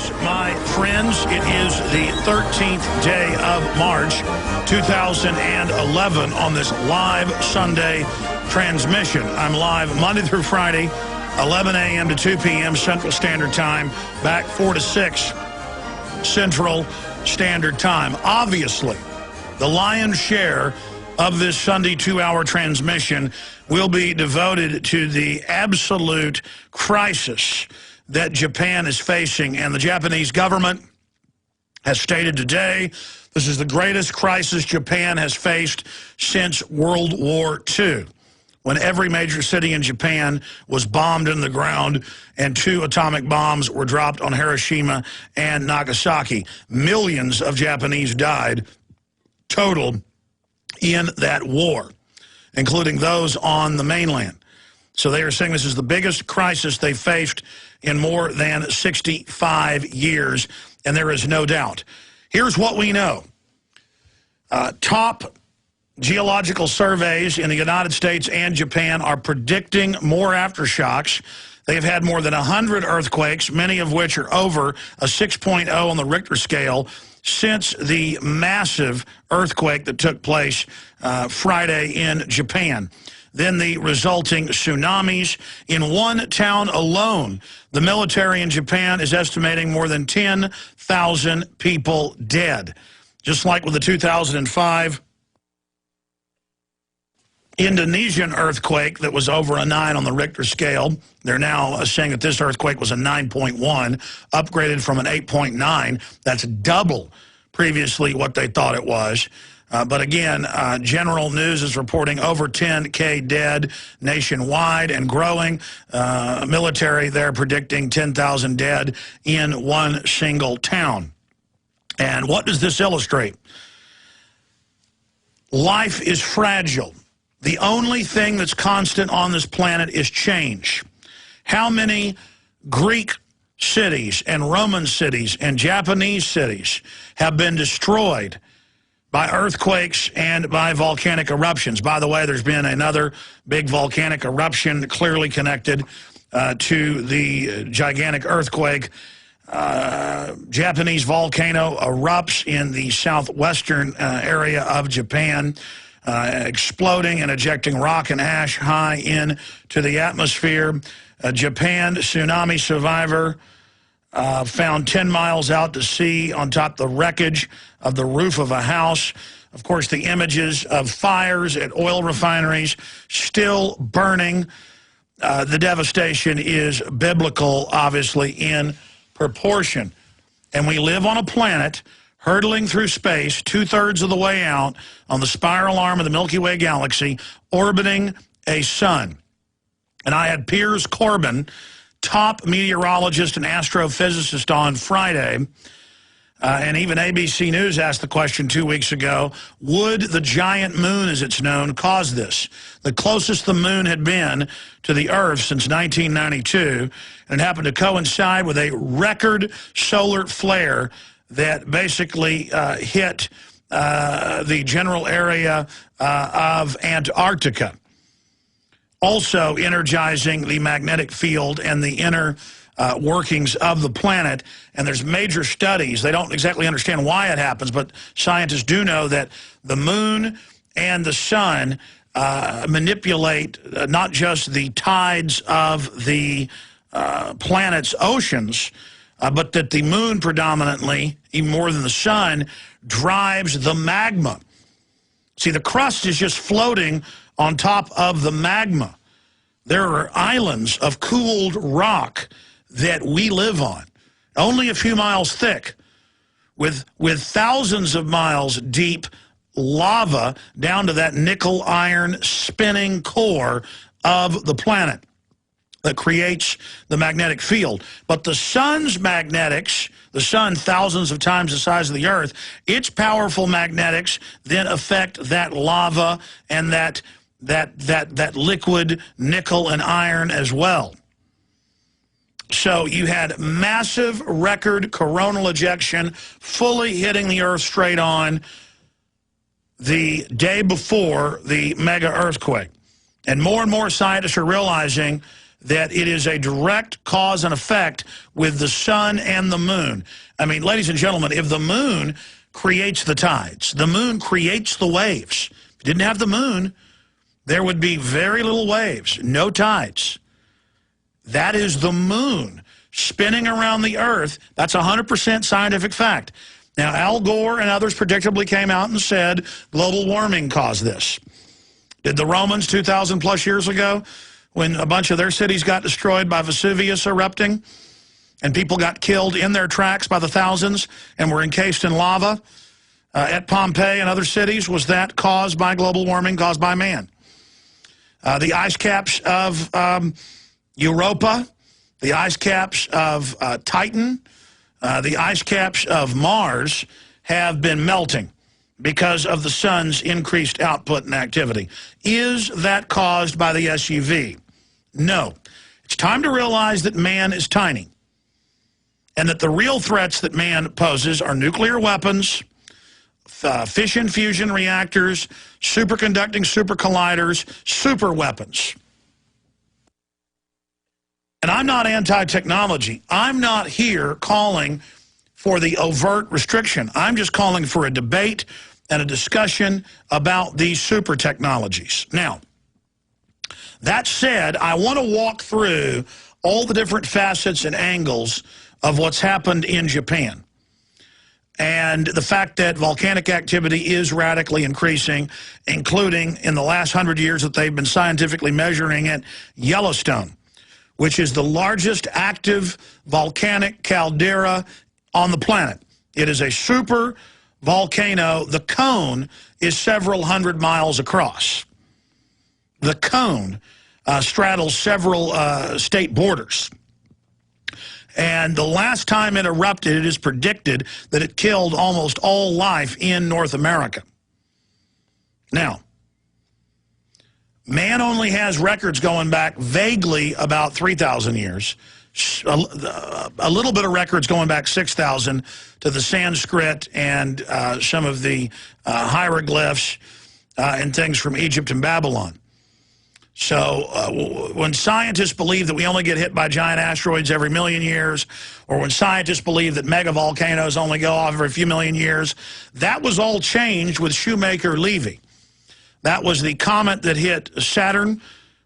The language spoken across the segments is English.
Yes, my friends, it is the 13th day of March, 2011 on this live Sunday transmission. I'm live Monday through Friday, 11 a.m. to 2 p.m. Central Standard Time, back 4 to 6 Central Standard Time. Obviously, the lion's share of this Sunday 2-hour transmission will be devoted to the absolute crisis that Japan is facing. And the Japanese government has stated today this is the greatest crisis Japan has faced since World War II, when every major city in Japan was bombed in the ground and 2 atomic bombs were dropped on Hiroshima and Nagasaki. Millions of Japanese died total in that war, including those on the mainland. So they are saying this is the biggest crisis they faced in more than 65 years, and there is no doubt. Here's what we know. Top geological surveys in the United States and Japan are predicting more aftershocks. They've had more than 100 earthquakes, many of which are over a 6.0 on the Richter scale, since the massive earthquake that took place Friday in Japan. Then the resulting tsunamis. In one town alone, the military in Japan is estimating more than 10,000 people dead. Just like with the 2005 Indonesian earthquake that was over a 9 on the Richter scale. They're now saying that this earthquake was a 9.1, upgraded from an 8.9. That's double previously what they thought it was. But again, General News is reporting over 10K dead nationwide and growing. Military, they're predicting 10,000 dead in one single town. And what does this illustrate? Life is fragile. The only thing that's constant on this planet is change. How many Greek cities and Roman cities and Japanese cities have been destroyed by earthquakes and by volcanic eruptions? By the way, there's been another big volcanic eruption clearly connected to the gigantic earthquake. Japanese volcano erupts in the southwestern area of Japan, exploding and ejecting rock and ash high into the atmosphere. Japan tsunami survivor found 10 miles out to sea on top of the wreckage of the roof of a house. Of course, the images of fires at oil refineries still burning. The devastation is biblical, obviously, in proportion. And we live on a planet hurtling through space, 2/3 of the way out on the spiral arm of the Milky Way galaxy, orbiting a sun. And I had Piers Corbin, top meteorologist and astrophysicist, on Friday. And even ABC News asked the question 2 weeks ago, would the giant moon, as it's known, cause this? The closest the moon had been to the Earth since 1992, and it happened to coincide with a record solar flare that basically hit the general area of Antarctica, also energizing the magnetic field and the inner workings of the planet. And there's major studies. They don't exactly understand why it happens, but scientists do know that the moon and the sun manipulate not just the tides of the planet's oceans, but that the moon predominantly, even more than the sun, drives the magma. See, the crust is just floating on top of the magma. There are islands of cooled rock that we live on, only a few miles thick, with thousands of miles deep lava down to that nickel iron spinning core of the planet that creates the magnetic field. But the sun's magnetics, the sun thousands of times the size of the Earth, its powerful magnetics then affect that lava and that liquid nickel and iron as well. So you had massive record coronal ejection fully hitting the Earth straight on the day before the mega earthquake. And more scientists are realizing that it is a direct cause and effect with the sun and the moon. I mean, ladies and gentlemen, if the moon creates the tides, the moon creates the waves. If you didn't have the moon, there would be very little waves, no tides. That is the moon spinning around the Earth. That's 100% scientific fact. Now, Al Gore and others predictably came out and said global warming caused this. Did the Romans 2,000 plus years ago, when a bunch of their cities got destroyed by Vesuvius erupting and people got killed in their tracks by the thousands and were encased in lava at Pompeii and other cities, was that caused by global warming, caused by man? The ice caps of Europa, the ice caps of Titan, the ice caps of Mars have been melting because of the sun's increased output and activity. Is that caused by the SUV? No. It's time to realize that man is tiny and that the real threats that man poses are nuclear weapons, fission fusion reactors, superconducting super colliders, super weapons. And I'm not anti-technology. I'm not here calling for the overt restriction. I'm just calling for a debate and a discussion about these super technologies. Now, that said, I want to walk through all the different facets and angles of what's happened in Japan. And the fact that volcanic activity is radically increasing, including in the last 100 years that they've been scientifically measuring it, Yellowstone, which is the largest active volcanic caldera on the planet. It is a super volcano. The cone is several hundred miles across. The cone straddles several state borders. And the last time it erupted, it is predicted that it killed almost all life in North America. Now, man only has records going back vaguely about 3,000 years. A little bit of records going back 6,000 to the Sanskrit and some of the hieroglyphs and things from Egypt and Babylon. So when scientists believe that we only get hit by giant asteroids every million years, or when scientists believe that mega volcanoes only go off every few million years, that was all changed with Shoemaker-Levy. That was the comet that hit Saturn,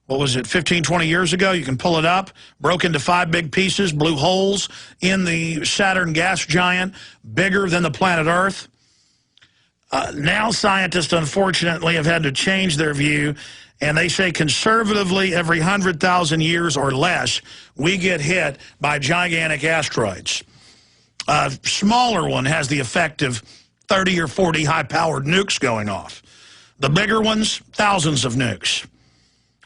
what was it, 15, 20 years ago? You can pull it up. Broke into 5 big pieces, blew holes in the Saturn gas giant, bigger than the planet Earth. Now scientists, unfortunately, have had to change their view, and they say conservatively every 100,000 years or less, we get hit by gigantic asteroids. A smaller one has the effect of 30 or 40 high-powered nukes going off. The bigger ones, thousands of nukes.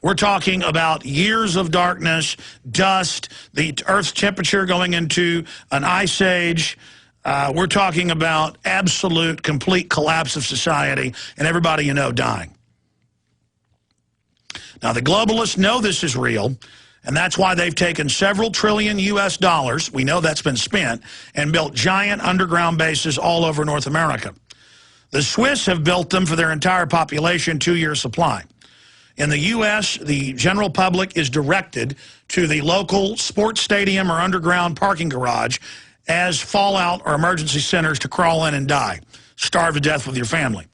We're talking about years of darkness, dust, the Earth's temperature going into an ice age. We're talking about absolute, complete collapse of society and everybody you know dying. Now, the globalists know this is real, and that's why they've taken several trillion U.S. dollars, we know that's been spent, and built giant underground bases all over North America. The Swiss have built them for their entire population, 2-year supply. In the U.S., the general public is directed to the local sports stadium or underground parking garage as fallout or emergency centers to crawl in and die, starve to death with your family.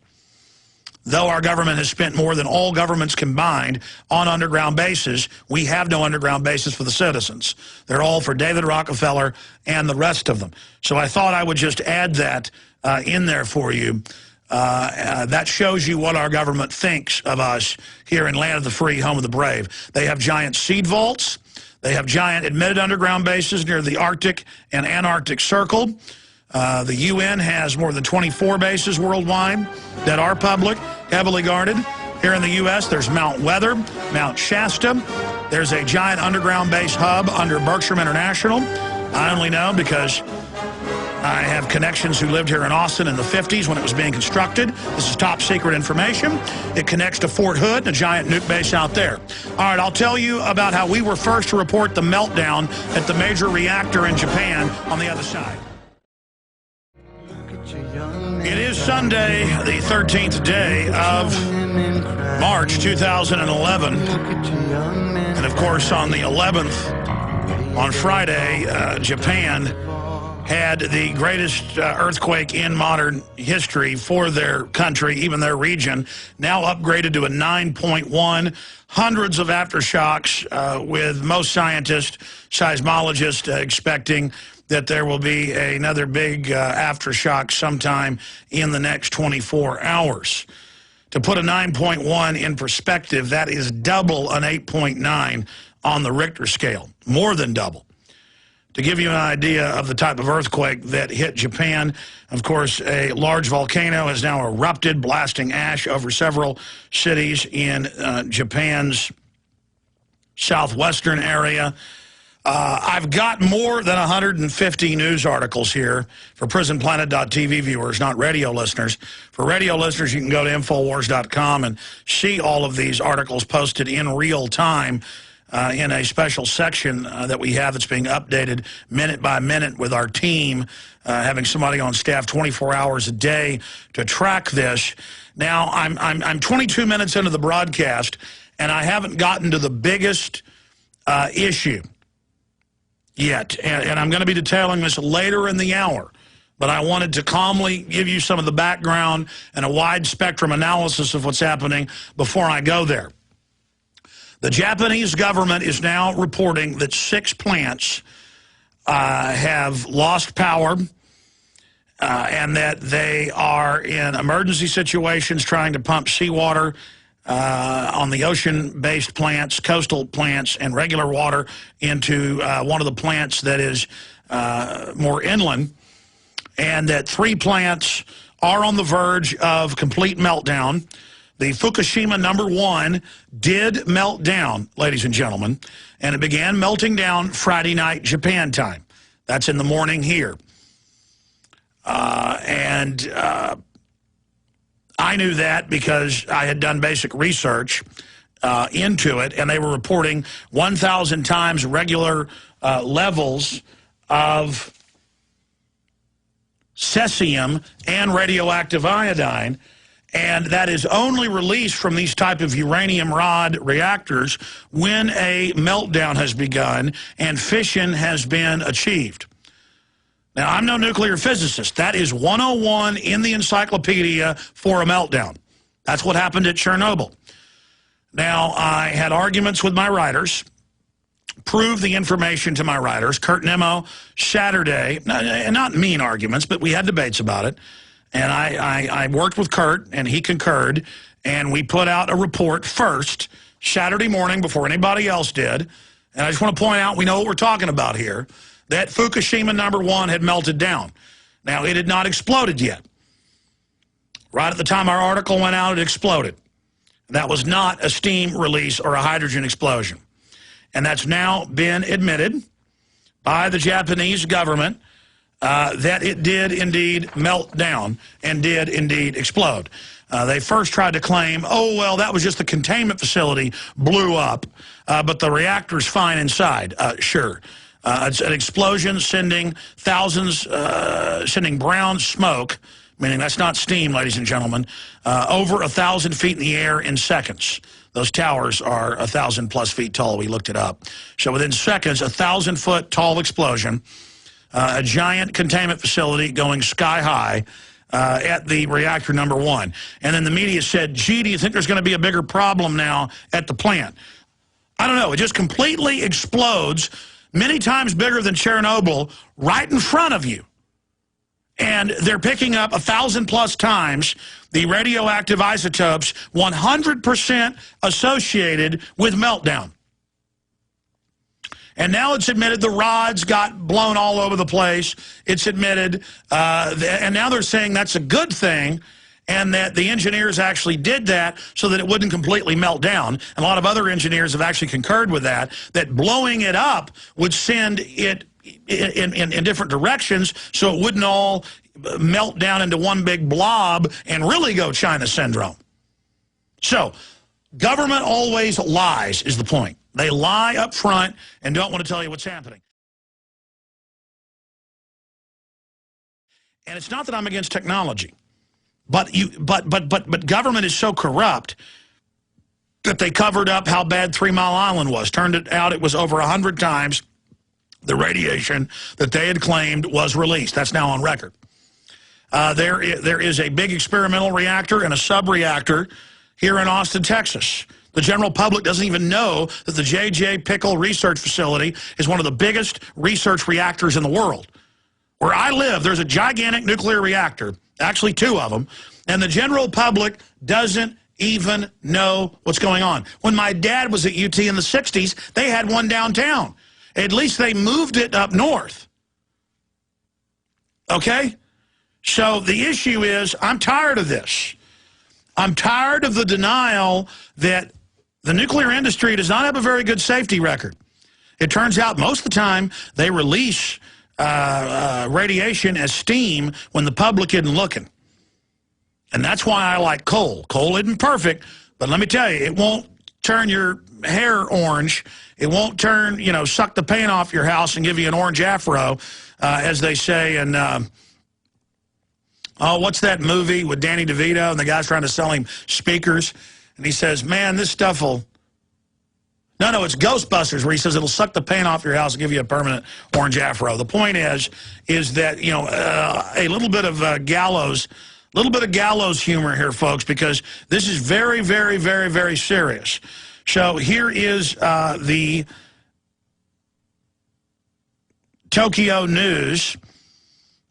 Though our government has spent more than all governments combined on underground bases, we have no underground bases for the citizens. They're all for David Rockefeller and the rest of them. So I thought I would just add that in there for you. That shows you what our government thinks of us here in Land of the Free, Home of the Brave. They have giant seed vaults. They have giant admitted underground bases near the Arctic and Antarctic Circle. The UN has more than 24 bases worldwide that are public, heavily guarded. Here in the U.S., there's Mount Weather, Mount Shasta. There's a giant underground base hub under Berkshire International. I only know because I have connections who lived here in Austin in the 50s when it was being constructed. This is top secret information. It connects to Fort Hood and a giant nuke base out there. All right, I'll tell you about how we were first to report the meltdown at the major reactor in Japan on the other side. It is Sunday, the 13th day of March 2011, and And, of course, on the 11th, on Friday, Japan had the greatest earthquake in modern history for their country, even their region, now upgraded to a 9.1. Hundreds of aftershocks, with most scientists, seismologists expecting that there will be another big aftershock sometime in the next 24 hours. To put a 9.1 in perspective, that is double an 8.9 on the Richter scale, more than double. To give you an idea of the type of earthquake that hit Japan, of course, a large volcano has now erupted, blasting ash over several cities in Japan's southwestern area. I've got more than 150 news articles here for PrisonPlanet.tv viewers, not radio listeners. For radio listeners, you can go to Infowars.com and see all of these articles posted in real time in a special section that we have that's being updated minute by minute with our team, having somebody on staff 24 hours a day to track this. Now, I'm 22 minutes into the broadcast, and I haven't gotten to the biggest issue yet, and I'm going to be detailing this later in the hour, but I wanted to calmly give you some of the background and a wide spectrum analysis of what's happening before I go there. The Japanese government is now reporting that 6 plants have lost power and that they are in emergency situations trying to pump seawater on the ocean-based plants, coastal plants, and regular water into one of the plants that is more inland, and that 3 plants are on the verge of complete meltdown. The Fukushima #1 did melt down, ladies and gentlemen, and it began melting down Friday night Japan time. That's in the morning here. I knew that because I had done basic research into it, and they were reporting 1,000 times regular levels of cesium and radioactive iodine, and that is only released from these type of uranium rod reactors when a meltdown has begun and fission has been achieved. Now, I'm no nuclear physicist. That is 101 in the encyclopedia for a meltdown. That's what happened at Chernobyl. Now, I had arguments with my writers, proved the information to my writers. Kurt Nemo, Saturday, not mean arguments, but we had debates about it. And I worked with Kurt, and he concurred, and we put out a report first, Saturday morning, before anybody else did. And I just want to point out, we know what we're talking about here, that Fukushima #1 had melted down. Now, it had not exploded yet. Right at the time our article went out, it exploded. That was not a steam release or a hydrogen explosion. And that's now been admitted by the Japanese government that it did indeed melt down and did indeed explode. They first tried to claim, oh, well, that was just the containment facility blew up, but the reactor's fine inside. Sure. It's an explosion sending thousands, sending brown smoke, meaning that's not steam, ladies and gentlemen, over 1,000 feet in the air in seconds. Those towers are 1,000+ feet tall. We looked it up. So within seconds, 1,000-foot tall explosion, a giant containment facility going sky high at the reactor #1. And then the media said, gee, do you think there's going to be a bigger problem now at the plant? I don't know. It just completely explodes, many times bigger than Chernobyl, right in front of you. And they're picking up 1,000+ times the radioactive isotopes 100% associated with meltdown. And now it's admitted the rods got blown all over the place. It's admitted, and now they're saying that's a good thing, and that the engineers actually did that so that it wouldn't completely melt down. And a lot of other engineers have actually concurred with that, that blowing it up would send it in different directions so it wouldn't all melt down into one big blob and really go China syndrome. So, government always lies is the point. They lie up front and don't want to tell you what's happening. And it's not that I'm against technology, but government is so corrupt that they covered up how bad 3 Mile Island was. Turned out it was over 100 times the radiation that they had claimed was released. That's now on record. There is a big experimental reactor and a sub-reactor here in Austin, Texas. The general public doesn't even know that the J.J. Pickle Research Facility is one of the biggest research reactors in the world. Where I live, there's a gigantic nuclear reactor, actually 2 of them, and the general public doesn't even know what's going on. When my dad was at UT in the 60s, they had one downtown. At least they moved it up north. Okay? So the issue is, I'm tired of this. I'm tired of the denial that the nuclear industry does not have a very good safety record. It turns out most of the time they release radiation as steam when the public isn't looking. And that's why I like coal. Coal isn't perfect, but let me tell you, it won't turn your hair orange. It won't turn, you know, suck the paint off your house and give you an orange afro, as they say. And, oh, what's that movie with Danny DeVito and the guy's trying to sell him speakers? And he says, man, this stuff will... No, it's Ghostbusters, where he says it'll suck the paint off your house and give you a permanent orange afro. The point is that, you know, a little bit of gallows humor here, folks, because this is very, very, very, very serious. So here is the Tokyo News.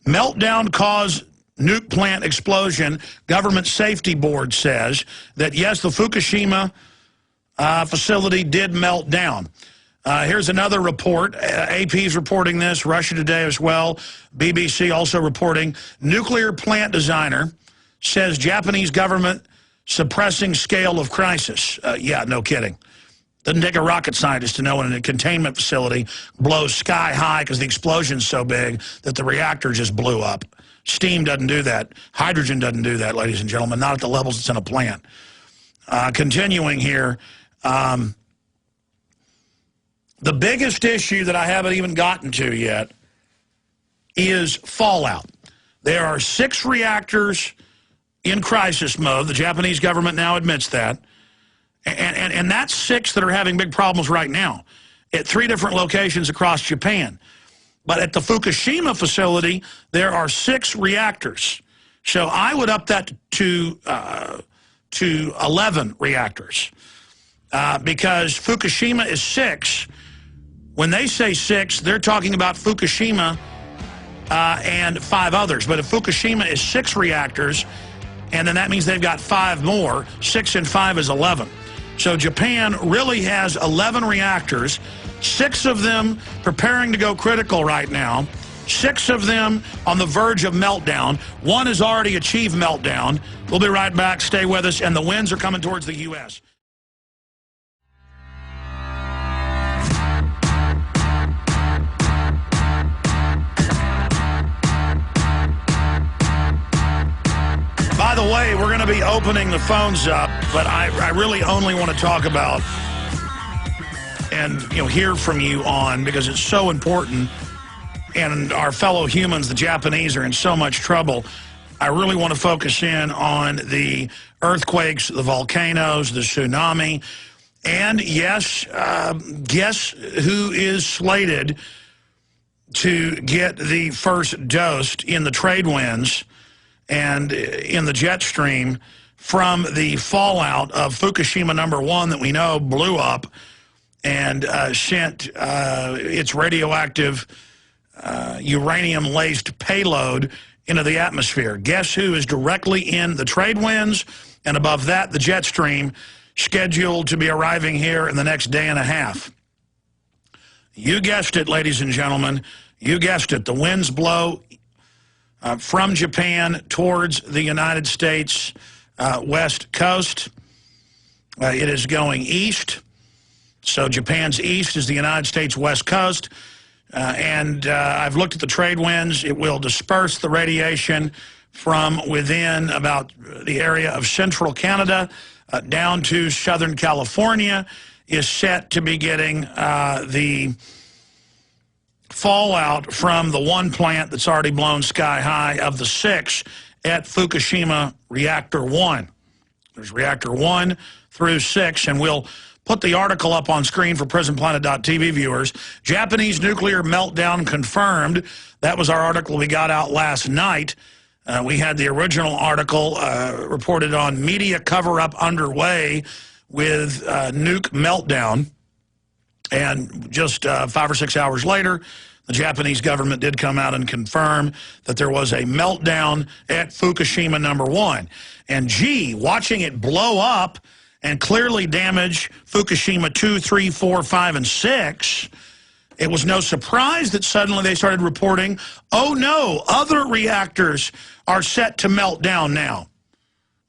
Meltdown caused nuke plant explosion. Government Safety Board says that, yes, the Fukushima facility did melt down. Here's another report. AP's reporting this, Russia Today as well. BBC also reporting. Nuclear plant designer says Japanese government suppressing scale of crisis. Yeah, no kidding. Doesn't take a rocket scientist to know when a containment facility blows sky high because the explosion's so big that the reactor just blew up. Steam doesn't do that. Hydrogen doesn't do that, ladies and gentlemen, not at the levels it's in a plant. Continuing here, the biggest issue that I haven't even gotten to yet is fallout. There are 6 reactors in crisis mode. The Japanese government now admits that. And that's 6 that are having big problems right now at 3 different locations across Japan. But at the Fukushima facility, there are 6 reactors. So I would up that to 11 reactors. Because Fukushima is 6. When they say 6, they're talking about Fukushima and 5 others. But if Fukushima is 6 reactors, and then that means they've got 5 more, 6 and 5 is 11. So Japan really has 11 reactors, 6 of them preparing to go critical right now, 6 of them on the verge of meltdown. 1 has already achieved meltdown. We'll be right back. Stay with us. And the winds are coming towards the U.S. By the way, we're going to be opening the phones up, but I really only want to talk about and hear from you on, because it's so important, and our fellow humans, the Japanese, are in so much trouble. I really want to focus in on the earthquakes, the volcanoes, the tsunami, and yes, guess who is slated to get the first dose in the trade winds and in the jet stream from the fallout of Fukushima #1 that we know blew up and sent its radioactive uranium-laced payload into the atmosphere. Guess who is directly in the trade winds, and above that, the jet stream, scheduled to be arriving here in the next day and a half? You guessed it, ladies and gentlemen. You guessed it. The winds blow from Japan towards the United States west coast. It is going east. So Japan's east is the United States west coast. And I've looked at the trade winds. It will disperse the radiation from within about the area of central Canada down to Southern California. Is set to be getting the fallout from the 1 plant that's already blown sky high of the 6 at Fukushima Reactor 1. There's Reactor 1 through 6, and we'll put the article up on screen for PrisonPlanet.tv viewers. Japanese nuclear meltdown confirmed. That was our article we got out last night. We had the original article reported on media cover-up underway with nuke meltdown. And just 5 or 6 hours later, the Japanese government did come out and confirm that there was a meltdown at Fukushima #1. And gee, watching it blow up and clearly damage Fukushima 2, 3, 4, 5, and 6, it was no surprise that suddenly they started reporting, oh no, other reactors are set to melt down now,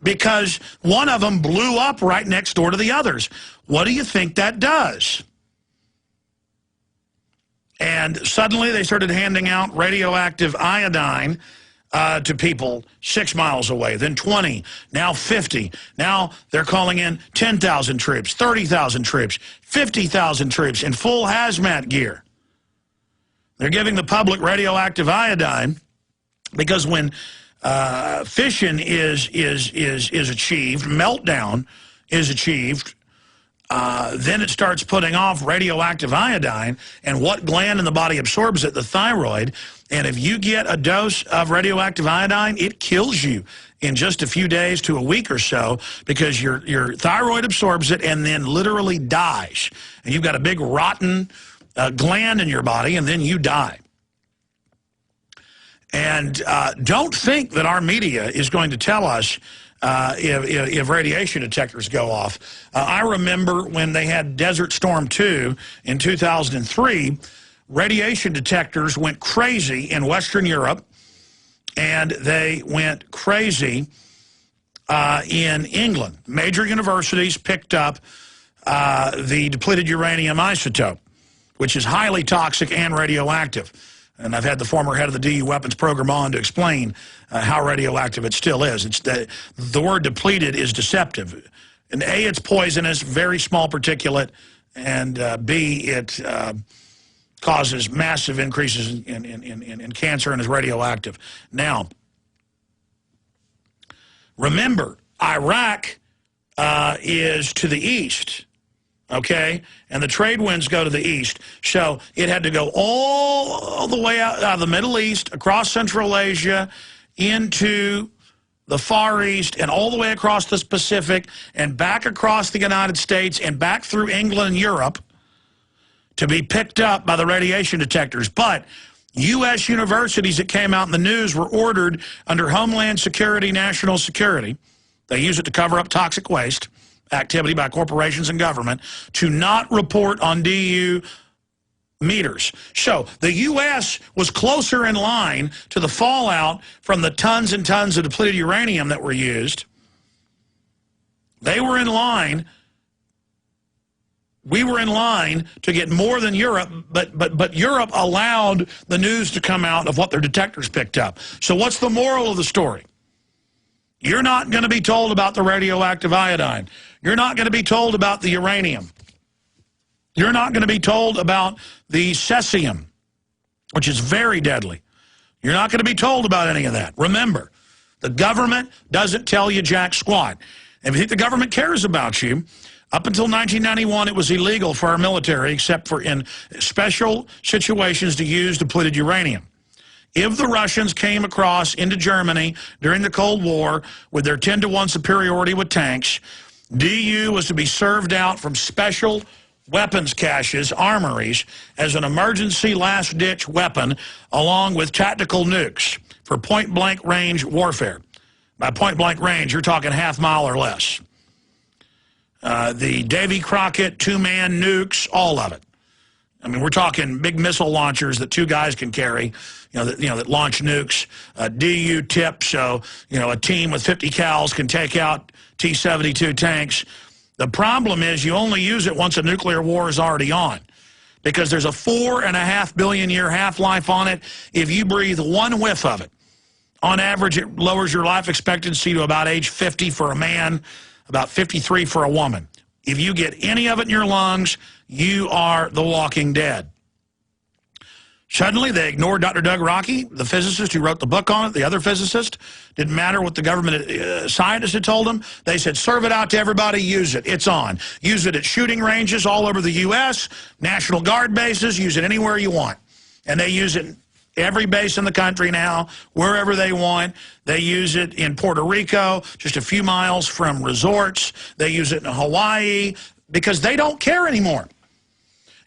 because one of them blew up right next door to the others. What do you think that does? And suddenly they started handing out radioactive iodine to people 6 miles away, then 20, now 50. Now they're calling in 10,000 troops, 30,000 troops, 50,000 troops in full hazmat gear. They're giving the public radioactive iodine because when fission is achieved, meltdown is achieved, then it starts putting off radioactive iodine, and what gland in the body absorbs it? The thyroid. And if you get a dose of radioactive iodine, it kills you in just a few days to a week or so, because your thyroid absorbs it and then literally dies. And you've got a big rotten gland in your body, and then you die. And don't think that our media is going to tell us if radiation detectors go off. I remember when they had Desert Storm 2 in 2003, radiation detectors went crazy in Western Europe, and they went crazy in England. Major universities picked up the depleted uranium isotope, which is highly toxic and radioactive. And I've had the former head of the DU weapons program on to explain how radioactive it still is. It's the word depleted is deceptive. And A, it's poisonous, very small particulate, and B, it causes massive increases in cancer and is radioactive. Now, remember, Iraq is to the east. Okay, and the trade winds go to the east. So it had to go all the way out of the Middle East, across Central Asia, into the Far East, and all the way across the Pacific, and back across the United States, and back through England and Europe to be picked up by the radiation detectors. But U.S. universities that came out in the news were ordered under Homeland Security, National Security. They use it to cover up toxic waste activity by corporations and government, to not report on DU meters. So the U.S. was closer in line to the fallout from the tons and tons of depleted uranium that were used. They were in line. We were in line to get more than Europe, but Europe allowed the news to come out of what their detectors picked up. So what's the moral of the story? You're not going to be told about the radioactive iodine. You're not going to be told about the uranium. You're not going to be told about the cesium, which is very deadly. You're not going to be told about any of that. Remember, the government doesn't tell you jack squat. If you think the government cares about you, up until 1991, it was illegal for our military, except for in special situations, to use depleted uranium. If the Russians came across into Germany during the Cold War with their 10-to-1 superiority with tanks, DU was to be served out from special weapons caches, armories, as an emergency last-ditch weapon, along with tactical nukes for point-blank range warfare. By point-blank range, you're talking half-mile or less. The Davy Crockett two-man nukes, all of it. I mean, we're talking big missile launchers that 2 guys can carry, that launch nukes, DU tip, so, a team with 50 cals can take out T-72 tanks. The problem is you only use it once a nuclear war is already on, because there's a 4.5 billion year half-life on it. If you breathe one whiff of it, on average, it lowers your life expectancy to about age 50 for a man, about 53 for a woman. If you get any of it in your lungs, you are the walking dead. Suddenly, they ignored Dr. Doug Rockey, the physicist who wrote the book on it, the other physicist. Didn't matter what the government scientists had told them. They said, serve it out to everybody, use it. It's on. Use it at shooting ranges all over the U.S., National Guard bases, use it anywhere you want. And they use it every base in the country now, wherever they want. They use it in Puerto Rico, just a few miles from resorts. They use it in Hawaii because they don't care anymore.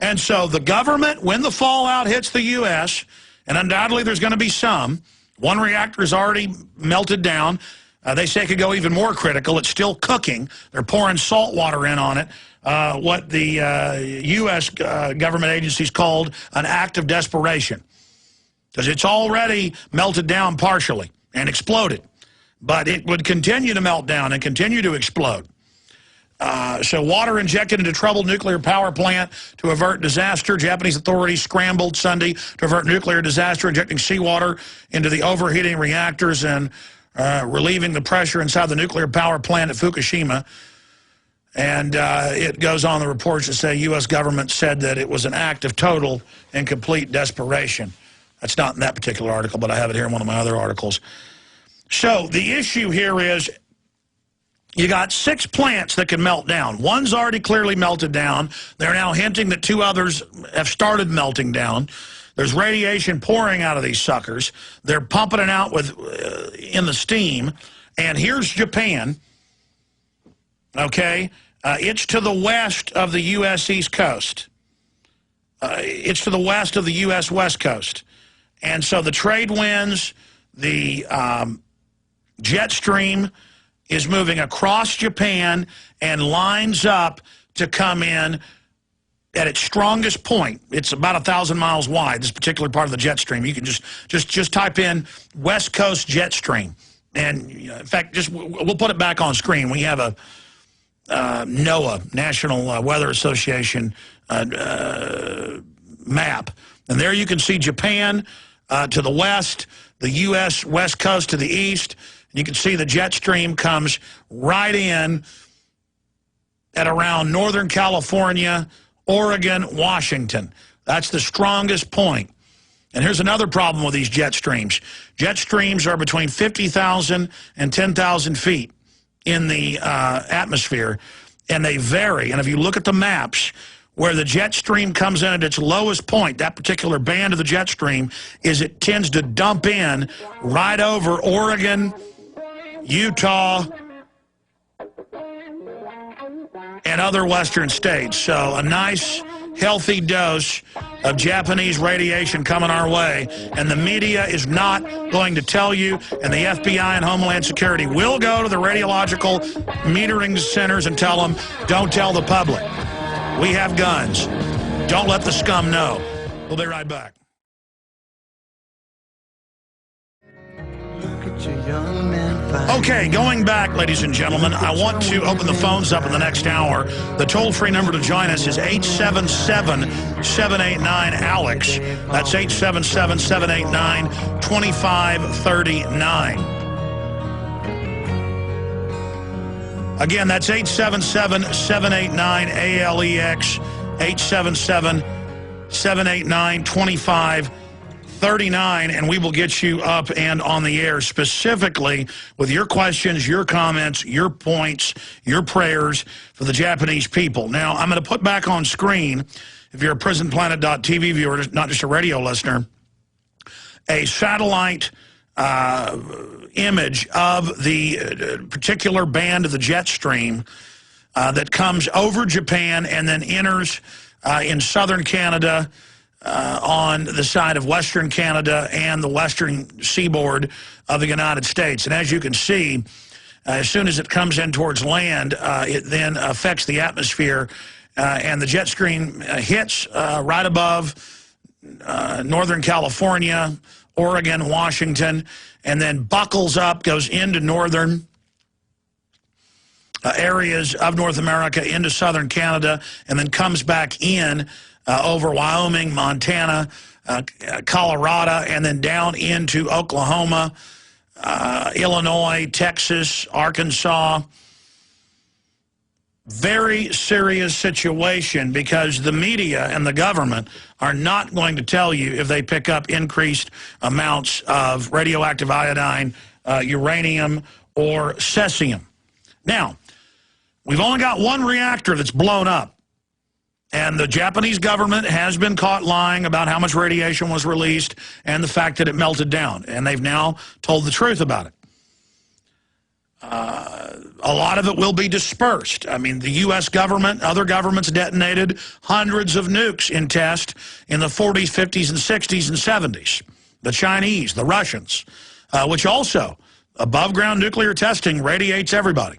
And so the government, when the fallout hits the U.S., and undoubtedly there's going to be some, one reactor is already melted down. They say it could go even more critical. It's still cooking. They're pouring salt water in on it. What the U.S. Government agencies called an act of desperation. Because it's already melted down partially and exploded. But it would continue to melt down and continue to explode. So water injected into troubled nuclear power plant to avert disaster. Japanese authorities scrambled Sunday to avert nuclear disaster, injecting seawater into the overheating reactors and relieving the pressure inside the nuclear power plant at Fukushima. And it goes on the reports to say U.S. government said that it was an act of total and complete desperation. That's not in that particular article, but I have it here in one of my other articles. So the issue here is you got 6 plants that can melt down. One's already clearly melted down. They're now hinting that 2 others have started melting down. There's radiation pouring out of these suckers. They're pumping it out with in the steam. And here's Japan. Okay? It's to the west of the U.S. East Coast. It's to the west of the U.S. West Coast. And so the trade winds, the jet stream is moving across Japan and lines up to come in at its strongest point. It's about 1,000 miles wide, this particular part of the jet stream. You can just type in West Coast jet stream. And in fact, we'll put it back on screen. We have a NOAA, National Weather Association map. And there you can see Japan to the west, the U.S. West Coast to the east. You can see the jet stream comes right in at around Northern California, Oregon, Washington. That's the strongest point. And here's another problem with these jet streams. Jet streams are between 50,000 and 10,000 feet in the atmosphere, and they vary. And if you look at the maps, where the jet stream comes in at its lowest point, that particular band of the jet stream, is it tends to dump in right over Oregon, Utah, and other western states. So a nice, healthy dose of Japanese radiation coming our way. And the media is not going to tell you, and the FBI and Homeland Security will go to the radiological metering centers and tell them, don't tell the public. We have guns. Don't let the scum know. We'll be right back. Okay, going back, ladies and gentlemen, I want to open the phones up in the next hour. The toll-free number to join us is 877-789-ALEX. That's 877-789-2539. Again, that's 877-789-ALEX, 877-789-2539, and we will get you up and on the air specifically with your questions, your comments, your points, your prayers for the Japanese people. Now, I'm going to put back on screen, if you're a PrisonPlanet.tv viewer, not just a radio listener, a satellite image of the particular band of the jet stream that comes over Japan and then enters in southern Canada on the side of western Canada and the western seaboard of the United States. And as you can see, as soon as it comes in towards land, it then affects the atmosphere, and the jet stream hits right above Northern California, Oregon, Washington, and then buckles up, goes into northern areas of North America, into southern Canada, and then comes back in over Wyoming, Montana, Colorado, and then down into Oklahoma, Illinois, Texas, Arkansas, very serious situation, because the media and the government are not going to tell you if they pick up increased amounts of radioactive iodine, uranium, or cesium. Now, we've only got one reactor that's blown up, and the Japanese government has been caught lying about how much radiation was released and the fact that it melted down, and they've now told the truth about it. A lot of it will be dispersed. I mean, the U.S. government, other governments detonated hundreds of nukes in test in the 40s, 50s, and 60s and 70s. The Chinese, the Russians, which also, above-ground nuclear testing radiates everybody.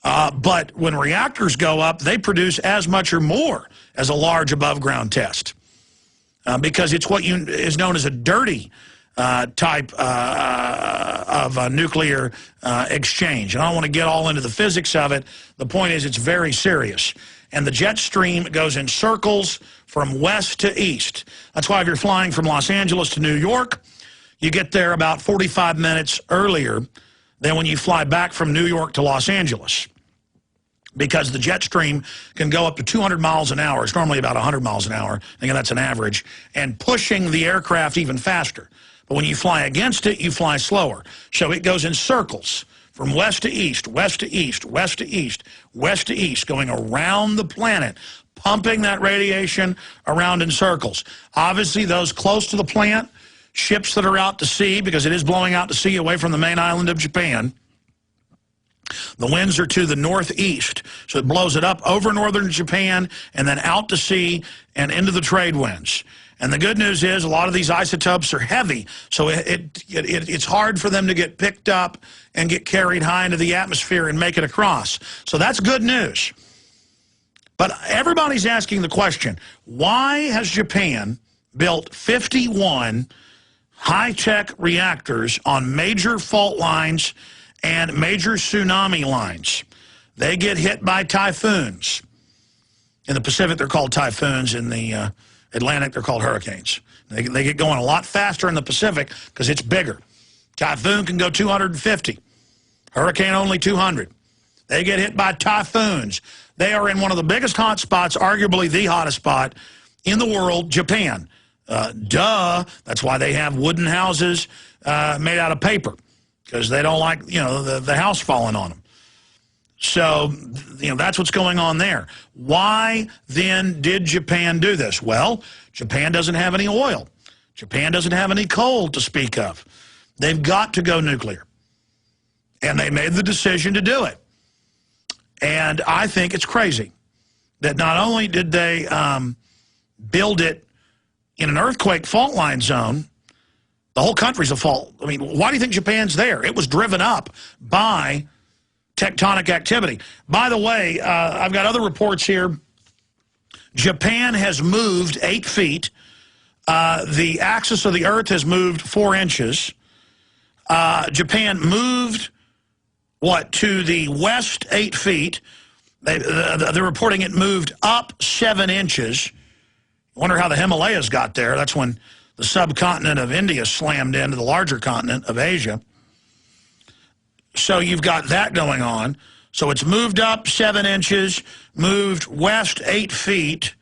But when reactors go up, they produce as much or more as a large above-ground test, because it's what is known as a dirty type of nuclear exchange. And I don't want to get all into the physics of it. The point is, it's very serious. And the jet stream goes in circles from west to east. That's why if you're flying from Los Angeles to New York, you get there about 45 minutes earlier than when you fly back from New York to Los Angeles, because the jet stream can go up to 200 miles an hour. It's normally about 100 miles an hour. Again, that's an average, and pushing the aircraft even faster. But when you fly against it, you fly slower. So it goes in circles from west to east, west to east, west to east, west to east, going around the planet, pumping that radiation around in circles. Obviously, those close to the plant, ships that are out to sea, because it is blowing out to sea away from the main island of Japan, the winds are to the northeast, so it blows it up over northern Japan and then out to sea and into the trade winds. And the good news is a lot of these isotopes are heavy, so it's hard for them to get picked up and get carried high into the atmosphere and make it across. So that's good news. But everybody's asking the question, why has Japan built 51 high-tech reactors on major fault lines and major tsunami lines? They get hit by typhoons. In the Pacific, they're called typhoons. In the Atlantic, they're called hurricanes. They get going a lot faster in the Pacific because it's bigger. Typhoon can go 250. Hurricane only 200. They get hit by typhoons. They are in one of the biggest hot spots, arguably the hottest spot in the world, Japan. That's why they have wooden houses made out of paper, because they don't like, the house falling on them. So, that's what's going on there. Why then did Japan do this? Well, Japan doesn't have any oil. Japan doesn't have any coal to speak of. They've got to go nuclear. And they made the decision to do it. And I think it's crazy that not only did they build it in an earthquake fault line zone, the whole country's a fault. I mean, why do you think Japan's there? It was driven up by tectonic activity. By the way, I've got other reports here. Japan has moved 8 feet. The axis of the Earth has moved 4 inches. Japan moved, to the west 8 feet. They're reporting it moved up 7 inches. Wonder how the Himalayas got there. That's when the subcontinent of India slammed into the larger continent of Asia. So you've got that going on. So it's moved up 7 inches, moved west 8 feet.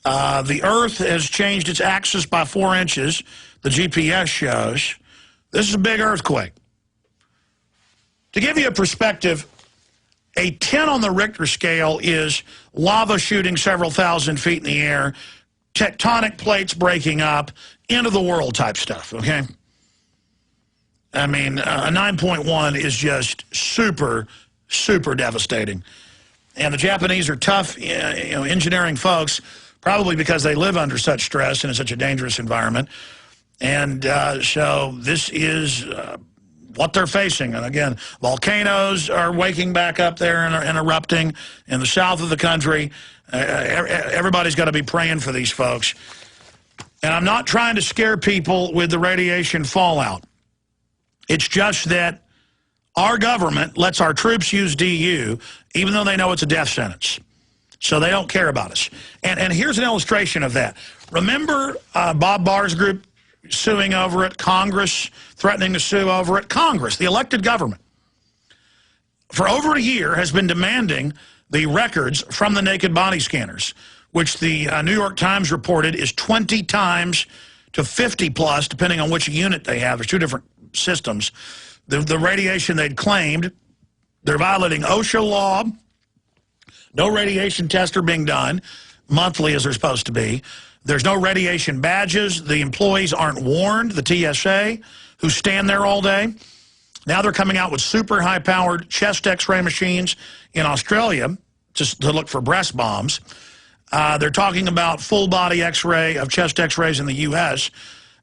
The Earth has changed its axis by 4 inches, the GPS shows. This is a big earthquake. To give you a perspective, a 10 on the Richter scale is lava shooting several thousand feet in the air, tectonic plates breaking up, end of the world type stuff, okay? I mean, a 9.1 is just super, super devastating. And the Japanese are tough, engineering folks, probably because they live under such stress and in such a dangerous environment. And so this is what they're facing. And again, volcanoes are waking back up there and erupting in the south of the country. Everybody's got to be praying for these folks. And I'm not trying to scare people with the radiation fallout. It's just that our government lets our troops use DU, even though they know it's a death sentence. So they don't care about us. And here's an illustration of that. Remember Bob Barr's group suing over it, Congress threatening to sue over it? Congress, the elected government. for over a year, has been demanding the records from the naked body scanners, which the New York Times reported is 20 times to 50 plus, depending on which unit they have. There's two different systems. The radiation they'd claimed, they're violating OSHA law. No radiation tests are being done monthly as they're supposed to be. There's no radiation badges. The employees aren't warned, the TSA, who stand there all day. Now they're coming out with super high-powered chest X-ray machines in Australia to look for breast bombs. They're talking about full-body X-ray of chest X-rays in the U.S.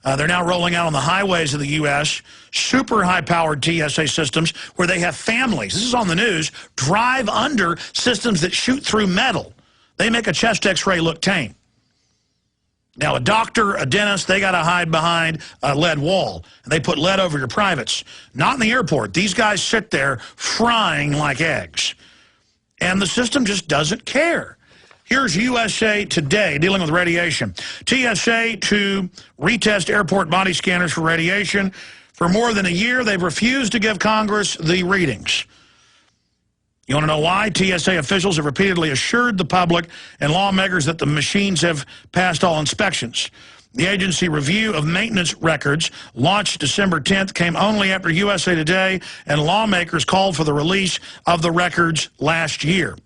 They're now rolling out on the highways of the U.S. super high-powered TSA systems where they have families. This is on the news. Drive under systems that shoot through metal. They make a chest X-ray look tame. Now, a doctor, a dentist, they got to hide behind a lead wall. And they put lead over your privates. Not in the airport. These guys sit there frying like eggs. And the system just doesn't care. Here's USA Today dealing with radiation. TSA to retest airport body scanners for radiation. For more than a year, they've refused to give Congress the readings. You want to know why? TSA officials have repeatedly assured the public and lawmakers that the machines have passed all inspections. The agency review of maintenance records, launched December 10th, came only after USA Today and lawmakers called for the release of the records last year.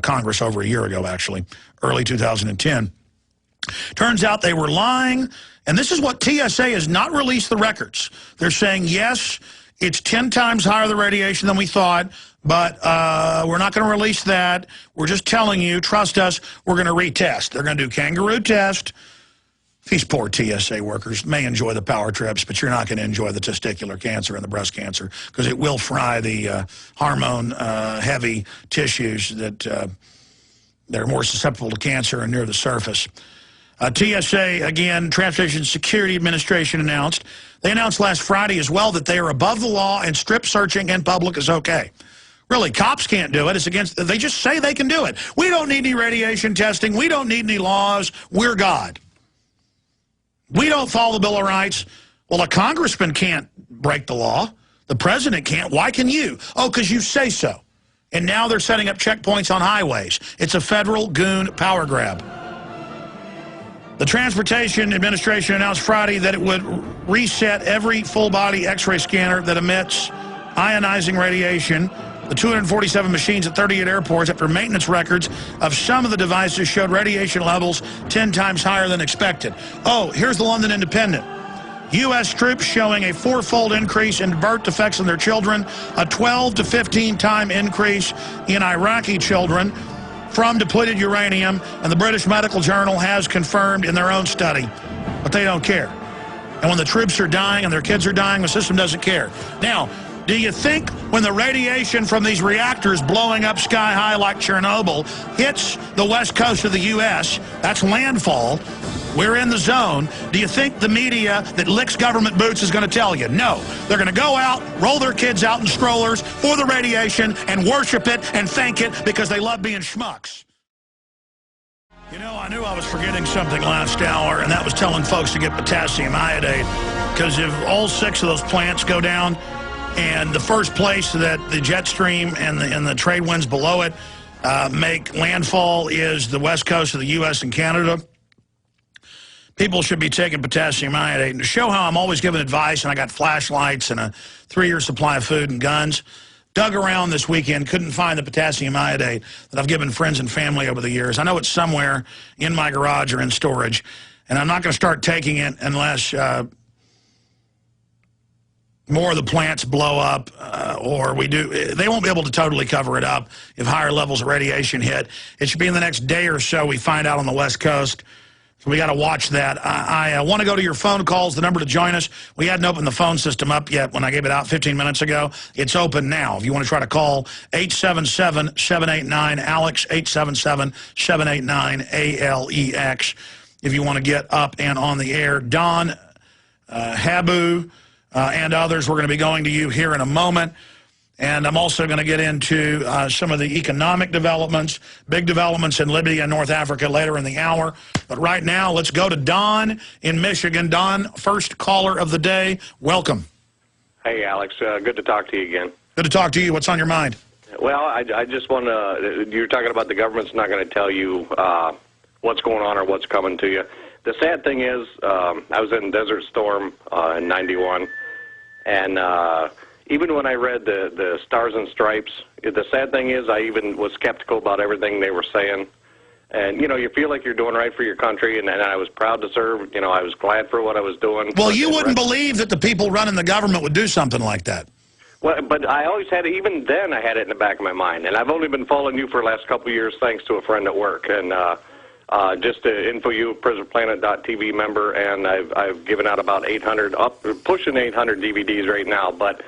Congress over a year ago, actually, early 2010. Turns out they were lying, and this is what TSA has not released the records. They're saying, yes, it's 10 times higher the radiation than we thought, but we're not going to release that. We're just telling you, trust us, we're going to retest. They're going to do kangaroo test. These poor TSA workers may enjoy the power trips, but you're not going to enjoy the testicular cancer and the breast cancer because it will fry the hormone-heavy tissues that are more susceptible to cancer and near the surface. TSA, again, Transportation Security Administration announced. They announced last Friday as well that they are above the law and strip searching in public is okay. Really, cops can't do it. It's against, they just say they can do it. We don't need any radiation testing. We don't need any laws. We're God. We don't follow the Bill of Rights. Well, a congressman can't break the law. The president can't. Why can you? Oh, because you say so. And now they're setting up checkpoints on highways. It's a federal goon power grab. The Transportation Administration announced Friday that it would reset every full-body X-ray scanner that emits ionizing radiation. The 247 machines at 38 airports after maintenance records of some of the devices showed radiation levels 10 times higher than expected. Oh, here's the London Independent. U.S. troops showing a 4-fold increase in birth defects in their children, a 12 to 15-time increase in Iraqi children from depleted uranium, and the British Medical Journal has confirmed in their own study. But they don't care. And when the troops are dying and their kids are dying, the system doesn't care. Now, do you think when the radiation from these reactors blowing up sky high like Chernobyl hits the west coast of the U.S., that's landfall, we're in the zone, do you think the media that licks government boots is going to tell you? No. They're going to go out, roll their kids out in strollers for the radiation and worship it and thank it because they love being schmucks. You know, I knew I was forgetting something last hour, and that was telling folks to get potassium iodate, because if all 6 of those plants go down, and the first place that the jet stream and the trade winds below it make landfall is the west coast of the U.S. and Canada, people should be taking potassium iodate. And to show how I'm always giving advice, and I got flashlights and a 3-year supply of food and guns, dug around this weekend, couldn't find the potassium iodate that I've given friends and family over the years. I know it's somewhere in my garage or in storage, and I'm not going to start taking it unless more of the plants blow up or they won't be able to totally cover it up if higher levels of radiation hit. It should be in the next day or so we find out on the West Coast. So we got to watch that. I want to go to your phone calls, the number to join us. We hadn't opened the phone system up yet when I gave it out 15 minutes ago. It's open now. If you want to try to call, 877-789-ALEX, 877-789-ALEX. If you want to get up and on the air. Don, Habu, and others, we're going to be going to you here in a moment. And I'm also going to get into some of the economic developments, big developments in Libya and North Africa later in the hour. But right now, let's go to Don in Michigan. Don, first caller of the day. Welcome. Hey, Alex. Good to talk to you again. Good to talk to you. What's on your mind? Well, I just want to, you're talking about the government's not going to tell you what's going on or what's coming to you. The sad thing is, I was in Desert Storm in '91, and even when I read the Stars and Stripes, the sad thing is I even was skeptical about everything they were saying. And, you know, you feel like you're doing right for your country, and I was proud to serve. You know, I was glad for what I was doing. Well, you wouldn't believe that the people running the government would do something like that. Well, but I always had it, even then I had it in the back of my mind. And I've only been following you for the last couple of years thanks to a friend at work. And just to info you, PrisonPlanet.tv member, and I've given out about 800, pushing 800 DVDs right now. But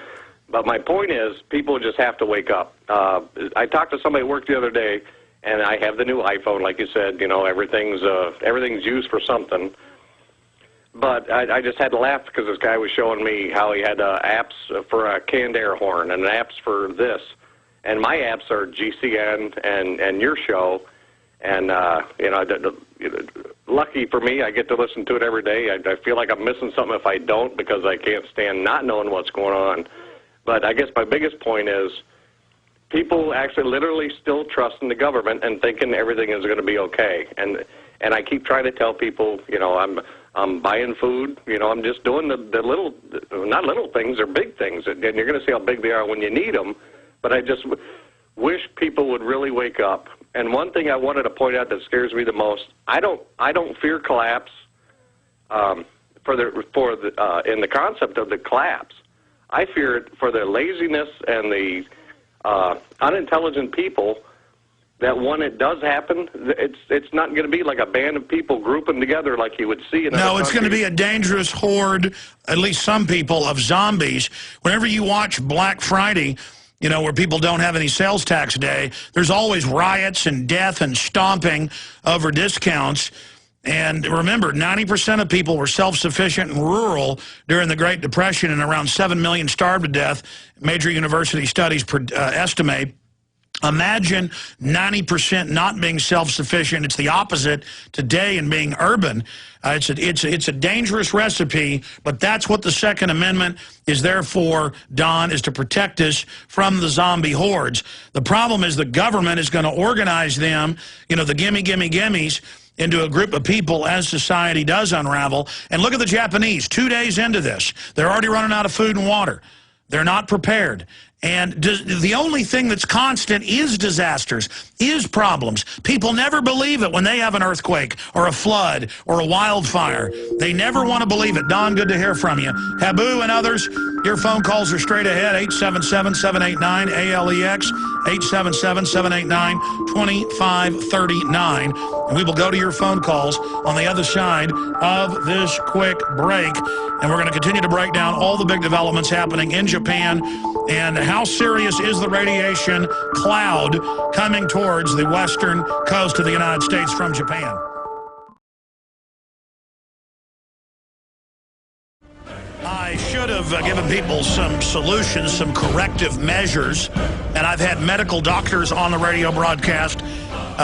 my point is, people just have to wake up. I talked to somebody at work the other day, and I have the new iPhone, like you said. You know, everything's used for something. But I just had to laugh because this guy was showing me how he had apps for a canned air horn and apps for this. And my apps are GCN and your show. And, you know, lucky for me, I get to listen to it every day. I feel like I'm missing something if I don't because I can't stand not knowing what's going on. But I guess my biggest point is people actually literally still trust in the government and thinking everything is going to be okay. And I keep trying to tell people, you know, I'm buying food. You know, I'm just doing the little, not little things, they're big things. And you're going to see how big they are when you need them. But I just wish people would really wake up. And one thing I wanted to point out that scares me the most, I don't fear collapse in the concept of the collapse. I fear it for the laziness and the unintelligent people that when it does happen, it's not going to be like a band of people grouping together like you would see in other countries. No, it's going to be a dangerous horde, at least some people, of zombies. Whenever you watch Black Friday, you know, where people don't have any sales tax day, there's always riots and death and stomping over discounts. And remember, 90% of people were self-sufficient and rural during the Great Depression, and around 7 million starved to death. Major university studies estimate. Imagine 90% not being self-sufficient. It's the opposite today in being urban. It's a dangerous recipe, but that's what the Second Amendment is there for, Don, is to protect us from the zombie hordes. The problem is the government is going to organize them, you know, the gimmies, into a group of people as society does unravel. And look at the Japanese. 2 days into this, they're already running out of food and water. They're not prepared. And the only thing that's constant is disasters, is problems. People never believe it when they have an earthquake or a flood or a wildfire. They never want to believe it. Don, good to hear from you. Habu and others, your phone calls are straight ahead, 877-789-ALEX, 877-789-2539. And we will go to your phone calls on the other side of this quick break. And we're going to continue to break down all the big developments happening in Japan and how serious is the radiation cloud coming towards the western coast of the United States from Japan. I should have given people some solutions, some corrective measures, and I've had medical doctors on the radio broadcast.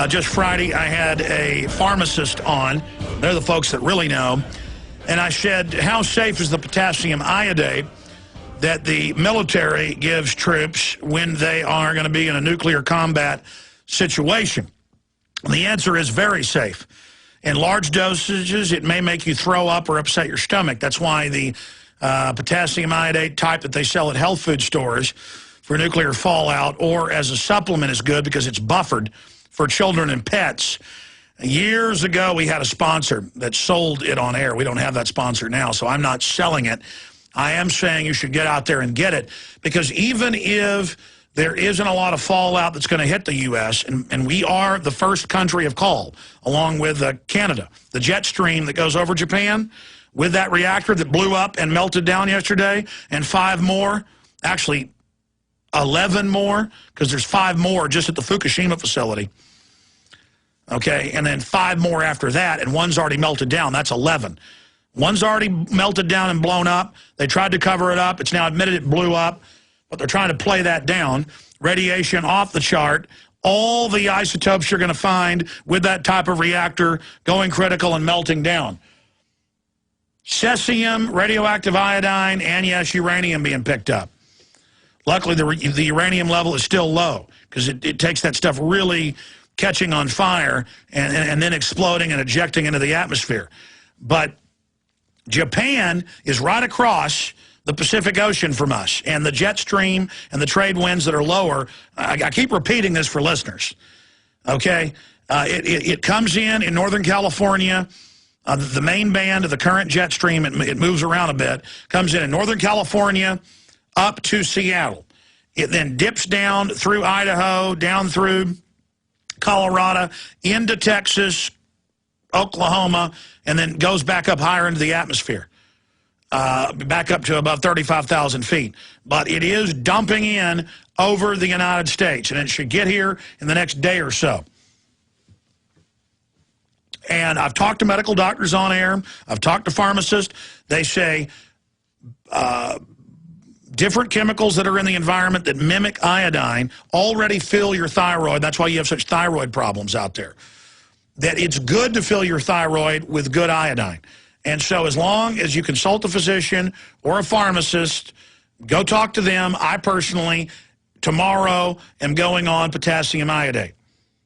Just Friday, I had a pharmacist on. They're the folks that really know. And I said, how safe is the potassium iodate that the military gives troops when they are going to be in a nuclear combat situation? And the answer is very safe. In large dosages, it may make you throw up or upset your stomach. That's why the potassium iodate type that they sell at health food stores for nuclear fallout or as a supplement is good because it's buffered for children and pets. Years ago, we had a sponsor that sold it on air. We don't have that sponsor now, so I'm not selling it. I am saying you should get out there and get it, because even if there isn't a lot of fallout that's going to hit the U.S., and we are the first country of call, along with Canada, the jet stream that goes over Japan, with that reactor that blew up and melted down yesterday, and 5 more, actually 11 more, because there's 5 more just at the Fukushima facility. Okay, and then 5 more after that, and one's already melted down. That's 11. One's already melted down and blown up. They tried to cover it up. It's now admitted it blew up, but they're trying to play that down. Radiation off the chart. All the isotopes you're going to find with that type of reactor going critical and melting down. Cesium, radioactive iodine, and yes, uranium being picked up. Luckily, the uranium level is still low because it takes that stuff really catching on fire and then exploding and ejecting into the atmosphere. But Japan is right across the Pacific Ocean from us, and the jet stream and the trade winds that are lower, I keep repeating this for listeners, okay? It comes in Northern California. The main band of the current jet stream, it moves around a bit, comes in Northern California up to Seattle. It then dips down through Idaho, down through Colorado, into Texas, Oklahoma, and then goes back up higher into the atmosphere, back up to about 35,000 feet. But it is dumping in over the United States, and it should get here in the next day or so. And I've talked to medical doctors on air. I've talked to pharmacists. They say different chemicals that are in the environment that mimic iodine already fill your thyroid. That's why you have such thyroid problems out there. That it's good to fill your thyroid with good iodine. And so as long as you consult a physician or a pharmacist, go talk to them. I personally, tomorrow, am going on potassium iodate.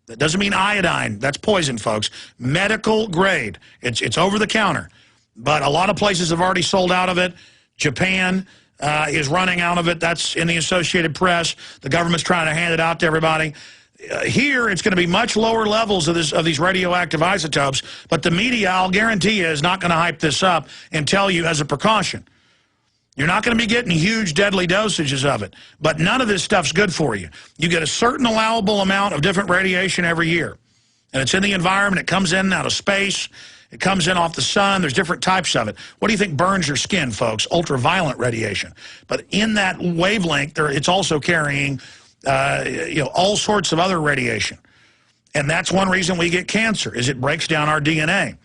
That doesn't mean iodine. That's poison, folks. Medical grade. It's over the counter. But a lot of places have already sold out of it. Japan is running out of it. That's in the Associated Press. The government's trying to hand it out to everybody. Here, it's going to be much lower levels of these radioactive isotopes, but the media, I'll guarantee you, is not going to hype this up and tell you as a precaution. You're not going to be getting huge, deadly dosages of it, but none of this stuff's good for you. You get a certain allowable amount of different radiation every year, and it's in the environment. It comes in out of space. It comes in off the sun. There's different types of it. What do you think burns your skin, folks? Ultraviolet radiation. But in that wavelength, it's also carrying all sorts of other radiation. And that's one reason we get cancer, is it breaks down our DNA.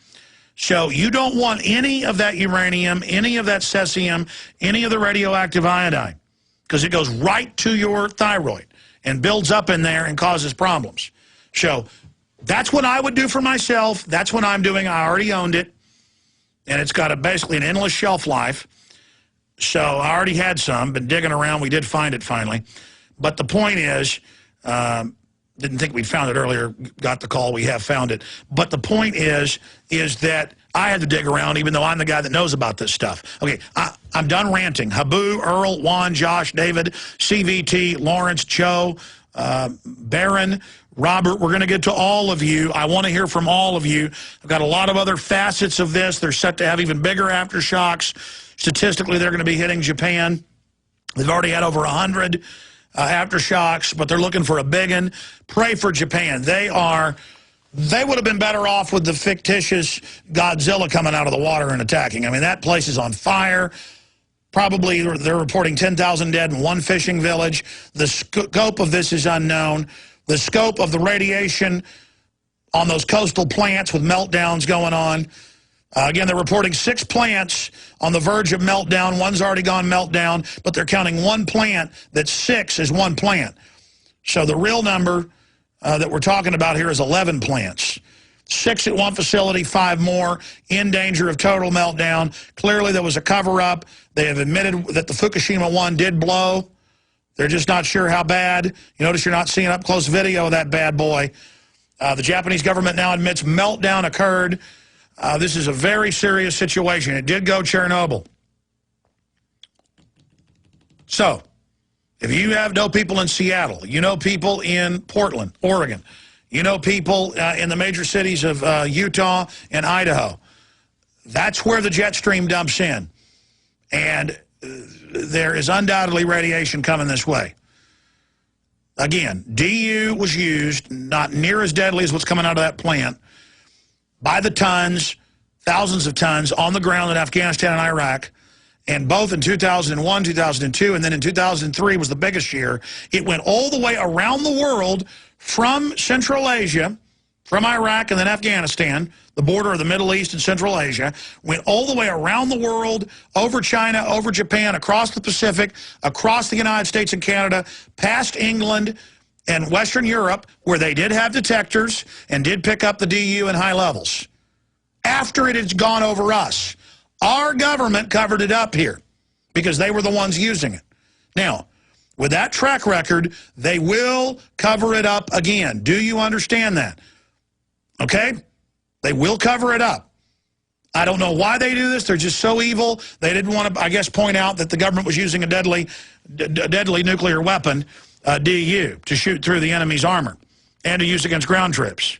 So you don't want any of that uranium, any of that cesium, any of the radioactive iodine, because it goes right to your thyroid and builds up in there and causes problems. So that's what I would do for myself. That's what I'm doing. I already owned it. And it's got basically an endless shelf life. So I already had some, been digging around. We did find it finally. But the point is, didn't think we'd found it earlier, got the call, we have found it. But the point is that I had to dig around, even though I'm the guy that knows about this stuff. Okay, I'm done ranting. Habu, Earl, Juan, Josh, David, CVT, Lawrence, Joe, Baron, Robert, we're going to get to all of you. I want to hear from all of you. I've got a lot of other facets of this. They're set to have even bigger aftershocks. Statistically, they're going to be hitting Japan. They've already had over 100 aftershocks, but they're looking for a big one. Pray for Japan. They would have been better off with the fictitious Godzilla coming out of the water and attacking. I mean, that place is on fire. Probably they're reporting 10,000 dead in one fishing village. The scope of this is unknown. The scope of the radiation on those coastal plants with meltdowns going on. Again, they're reporting 6 plants on the verge of meltdown. One's already gone meltdown, but they're counting one plant that's 6 as one plant. So the real number that we're talking about here is 11 plants. 6 at one facility, 5 more in danger of total meltdown. Clearly there was a cover-up. They have admitted that the Fukushima one did blow. They're just not sure how bad. You notice you're not seeing up-close video of that bad boy. The Japanese government now admits meltdown occurred. This is a very serious situation. It did go Chernobyl. So, if you know people in Seattle, you know people in Portland, Oregon, you know people in the major cities of Utah and Idaho, that's where the jet stream dumps in. And there is undoubtedly radiation coming this way. Again, DU was used, not near as deadly as what's coming out of that plant, by the tons, thousands of tons, on the ground in Afghanistan and Iraq. And both in 2001, 2002, and then in 2003 was the biggest year. It went all the way around the world from Central Asia, from Iraq and then Afghanistan, the border of the Middle East and Central Asia, went all the way around the world, over China, over Japan, across the Pacific, across the United States and Canada, past England and Western Europe, where they did have detectors and did pick up the DU in high levels. After it had gone over us, our government covered it up here because they were the ones using it. Now, With that track record, they will cover it up again. Do you understand that? Okay? They will cover it up. I don't know why they do this. They're just so evil. They didn't want to, I guess, point out that the government was using a deadly nuclear weapon, DU, to shoot through the enemy's armor and to use against ground troops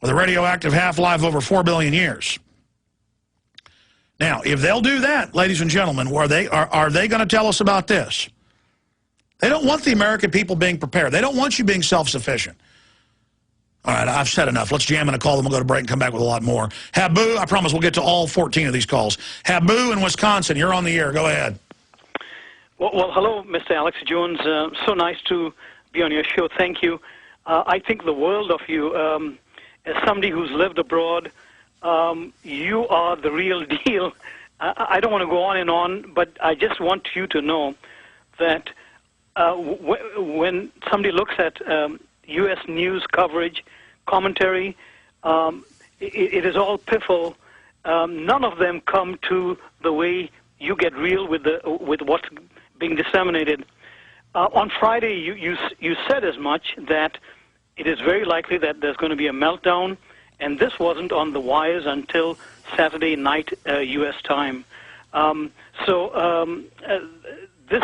with a radioactive half-life of over 4 billion years. Now, if they'll do that, ladies and gentlemen, are they going to tell us about this? They don't want the American people being prepared. They don't want you being self-sufficient. All right, I've said enough. Let's jam in a call, then we'll go to break and come back with a lot more. Habu, I promise we'll get to all 14 of these calls. Habu in Wisconsin, you're on the air. Go ahead. Well, hello, Mr. Alex Jones. So nice to be on your show. Thank you. I think the world of you. As somebody who's lived abroad, you are the real deal. I don't want to go on and on, but I just want you to know that when somebody looks at U.S. news coverage, commentary, it is all piffle. None of them come to the way you get real with what's being disseminated. On Friday, you said as much that it is very likely that there's going to be a meltdown, and this wasn't on the wires until Saturday night U.S. time. This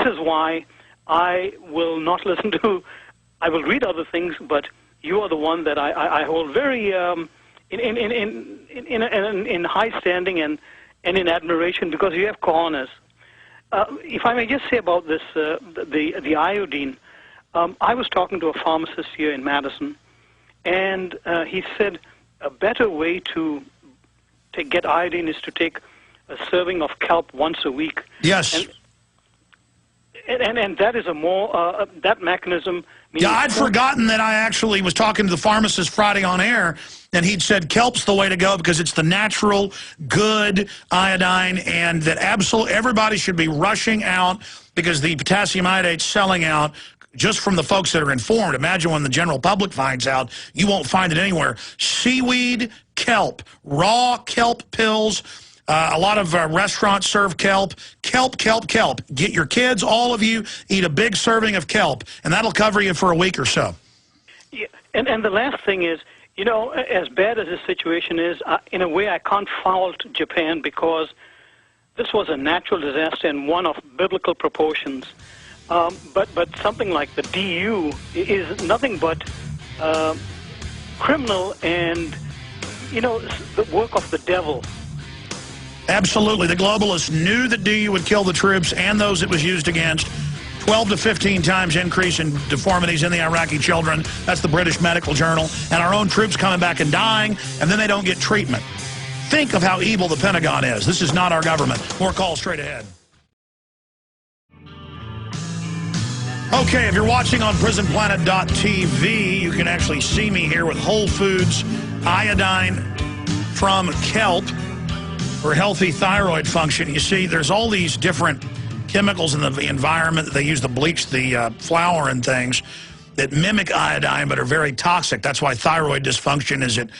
is why I will not listen to. I will read other things, but you are the one that I hold very in high standing and in admiration, because you have cojones. If I may just say about this, the iodine. I was talking to a pharmacist here in Madison, and he said a better way to get iodine is to take a serving of kelp once a week. Yes. And that is a more, that mechanism... Yeah, I'd forgotten that I actually was talking to the pharmacist Friday on air, and he'd said kelp's the way to go because it's the natural, good iodine, and that absolutely everybody should be rushing out because the potassium iodate's selling out just from the folks that are informed. Imagine when the general public finds out, you won't find it anywhere. Seaweed, kelp, raw kelp pills. A lot of restaurants serve kelp. Kelp, kelp, kelp. Get your kids, all of you, eat a big serving of kelp, and that'll cover you for a week or so. Yeah, and the last thing is, you know, as bad as this situation is, in a way I can't fault Japan because this was a natural disaster and one of biblical proportions. But something like the DU is nothing but criminal and, you know, the work of the devil. Absolutely. The globalists knew that DU would kill the troops and those it was used against. 12 to 15 times increase in deformities in the Iraqi children. That's the British Medical Journal. And our own troops coming back and dying, and then they don't get treatment. Think of how evil the Pentagon is. This is not our government. More calls straight ahead. Okay, if you're watching on prisonplanet.tv, you can actually see me here with Whole Foods iodine from kelp for healthy thyroid function. You see, there's all these different chemicals in the environment that they use to bleach the flour and things that mimic iodine but are very toxic. That's why thyroid dysfunction is at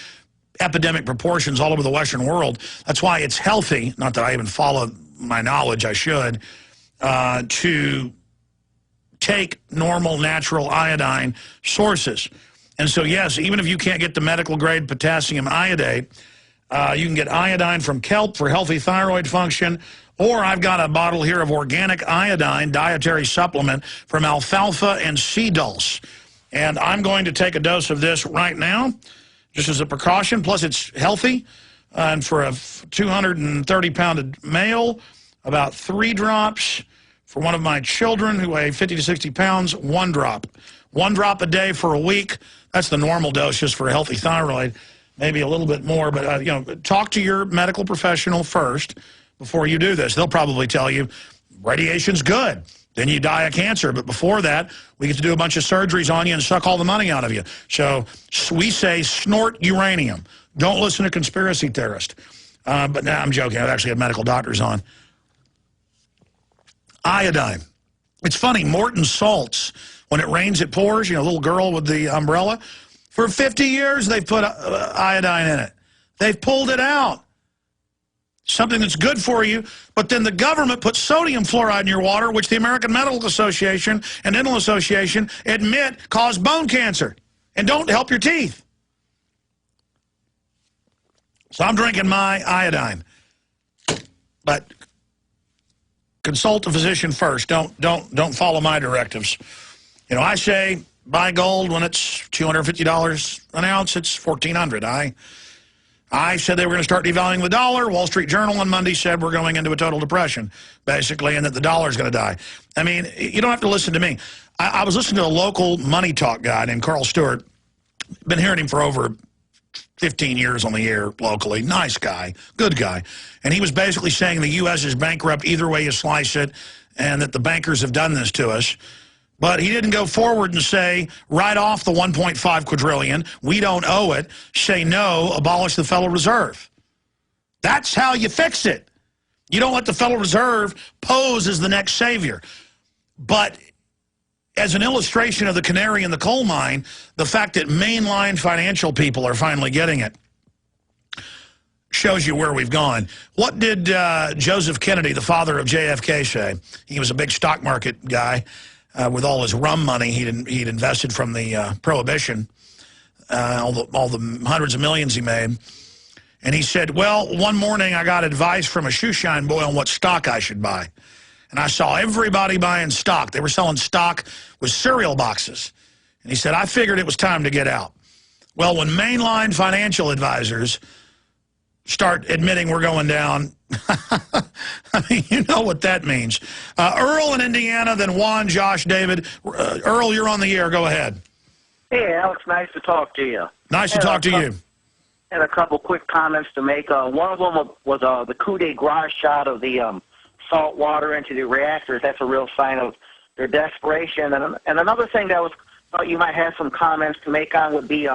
epidemic proportions all over the Western world. That's why it's healthy, not that I even follow my knowledge, I should, to take normal, natural iodine sources. And so, yes, even if you can't get the medical-grade potassium iodate, you can get iodine from kelp for healthy thyroid function, or I've got a bottle here of organic iodine dietary supplement from alfalfa and sea dulse. And I'm going to take a dose of this right now, just as a precaution. Plus, it's healthy. And for a 230-pound male, about 3 drops. For one of my children who weigh 50 to 60 pounds, 1 drop. 1 drop a day for a week. That's the normal dose just for a healthy thyroid. Maybe a little bit more, but, you know, talk to your medical professional first before you do this. They'll probably tell you radiation's good. Then you die of cancer. But before that, we get to do a bunch of surgeries on you and suck all the money out of you. So we say snort uranium. Don't listen to conspiracy theorists. But no, I'm joking. I've actually had medical doctors on. Iodine. It's funny, Morton salts, when it rains, it pours, you know, little girl with the umbrella. For 50 years, they've put iodine in it. They've pulled it out. something that's good for you, but then the government puts sodium fluoride in your water, which the American Medical Association and Dental Association admit cause bone cancer and don't help your teeth. So I'm drinking my iodine. But consult a physician first. Don't follow my directives. You know, I say buy gold when it's $250 an ounce. It's $1,400. I said they were going to start devaluing the dollar. Wall Street Journal on Monday said we're going into a total depression, basically, and that the dollar's going to die. I mean, you don't have to listen to me. I was listening to a local money talk guy named Carl Stewart. Been hearing him for over 15 years on the air locally. Nice guy, good guy. And he was basically saying the U.S. is bankrupt either way you slice it, and that the bankers have done this to us. But he didn't go forward and say, write off the $1.5 quadrillion, we don't owe it, say no, abolish the Federal Reserve. That's how you fix it. You don't let the Federal Reserve pose as the next savior. But as an illustration of the canary in the coal mine, the fact that mainline financial people are finally getting it shows you where we've gone. What did Joseph Kennedy, the father of JFK, say? He was a big stock market guy. With all his rum money he'd invested from the Prohibition, all the hundreds of millions he made. And he said, well, one morning I got advice from a shoeshine boy on what stock I should buy. And I saw everybody buying stock. They were selling stock with cereal boxes. And he said, I figured it was time to get out. Well, when mainline financial advisors start admitting we're going down, I mean, you know what that means. Earl in Indiana, then Juan, Josh, David. Earl, you're on the air. Go ahead. Hey, Alex, nice to talk to you. Nice to talk to you. Had a couple quick comments to make. One of them was the coup de grace shot of the salt water into the reactors. That's a real sign of their desperation. And another thing that was thought you might have some comments to make on would be,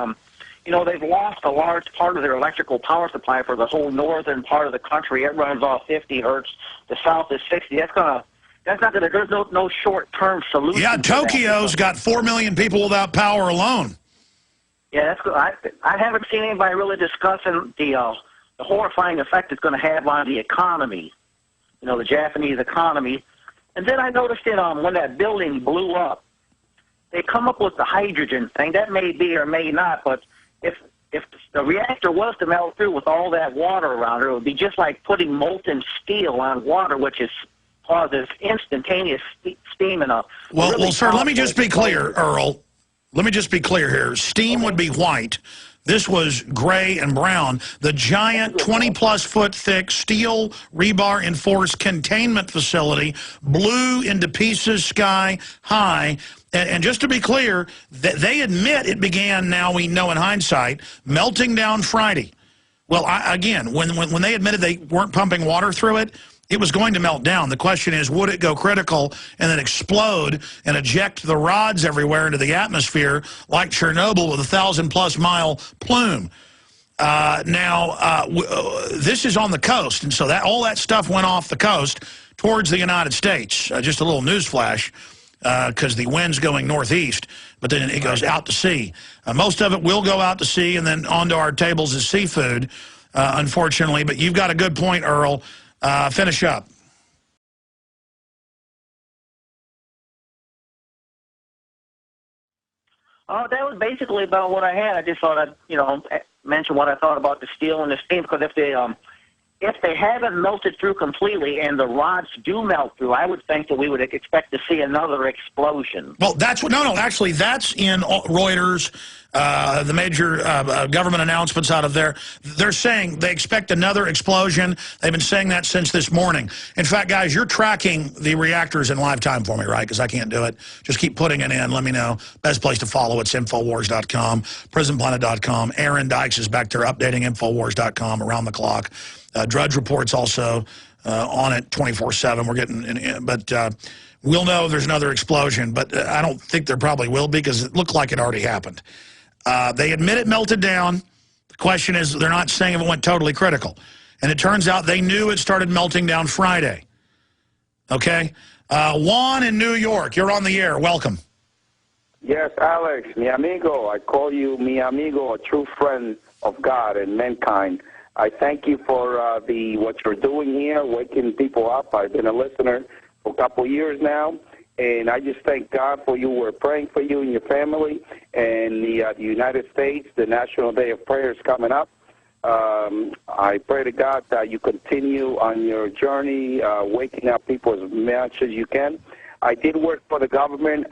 you know, they've lost a large part of their electrical power supply for the whole northern part of the country. It runs off 50 hertz. The south is 60. That's not gonna. There's no short-term solution. Yeah, Tokyo's got 4 million people without power alone. Yeah, that's good. I haven't seen anybody really discussing the horrifying effect it's going to have on the economy. You know, the Japanese economy. And then I noticed that when that building blew up, they come up with the hydrogen thing. That may be or may not, but if the reactor was to melt through with all that water around it, it would be just like putting molten steel on water, which causes instantaneous steam in a... Well, sir, let me just be clear, Earl. Let me just be clear here. Steam would be white. This was gray and brown. The giant 20-plus foot thick steel rebar enforced containment facility blew into pieces sky high. And just to be clear, they admit it began, now we know in hindsight, melting down Friday. Well, again, when they admitted they weren't pumping water through it, it was going to melt down. The question is, would it go critical and then explode and eject the rods everywhere into the atmosphere like Chernobyl with a 1,000-plus mile plume? This is on the coast, and so all that stuff went off the coast towards the United States. Just a little news flash, because the wind's going northeast, but then it goes out to sea. Most of it will go out to sea and then onto our tables as seafood, unfortunately. But you've got a good point, Earl. Finish up. That was basically about what I had. I just thought I'd, mention what I thought about the steel and the steam, because if they haven't melted through completely and the rods do melt through, I would think that we would expect to see another explosion. Well, actually, that's in Reuters, the major government announcements out of there. They're saying they expect another explosion. They've been saying that since this morning. In fact, guys, you're tracking the reactors in live time for me, right? Because I can't do it. Just keep putting it in. Let me know. Best place to follow, it's Infowars.com, PrisonPlanet.com. Aaron Dykes is back there updating Infowars.com around the clock. Drudge Report's also on it 24/7. We're getting, but we'll know if there's another explosion. But I don't think there probably will be, because it looked like it already happened. They admit it melted down. The question is, they're not saying if it went totally critical. And it turns out they knew it started melting down Friday. Okay? Juan in New York, you're on the air. Welcome. Yes, Alex, mi amigo. I call you mi amigo, a true friend of God and mankind. I thank you for what you're doing here, waking people up. I've been a listener for a couple of years now, and I just thank God for you. We're praying for you and your family. And the United States, the National Day of Prayer is coming up. I pray to God that you continue on your journey, waking up people as much as you can. I did work for the government,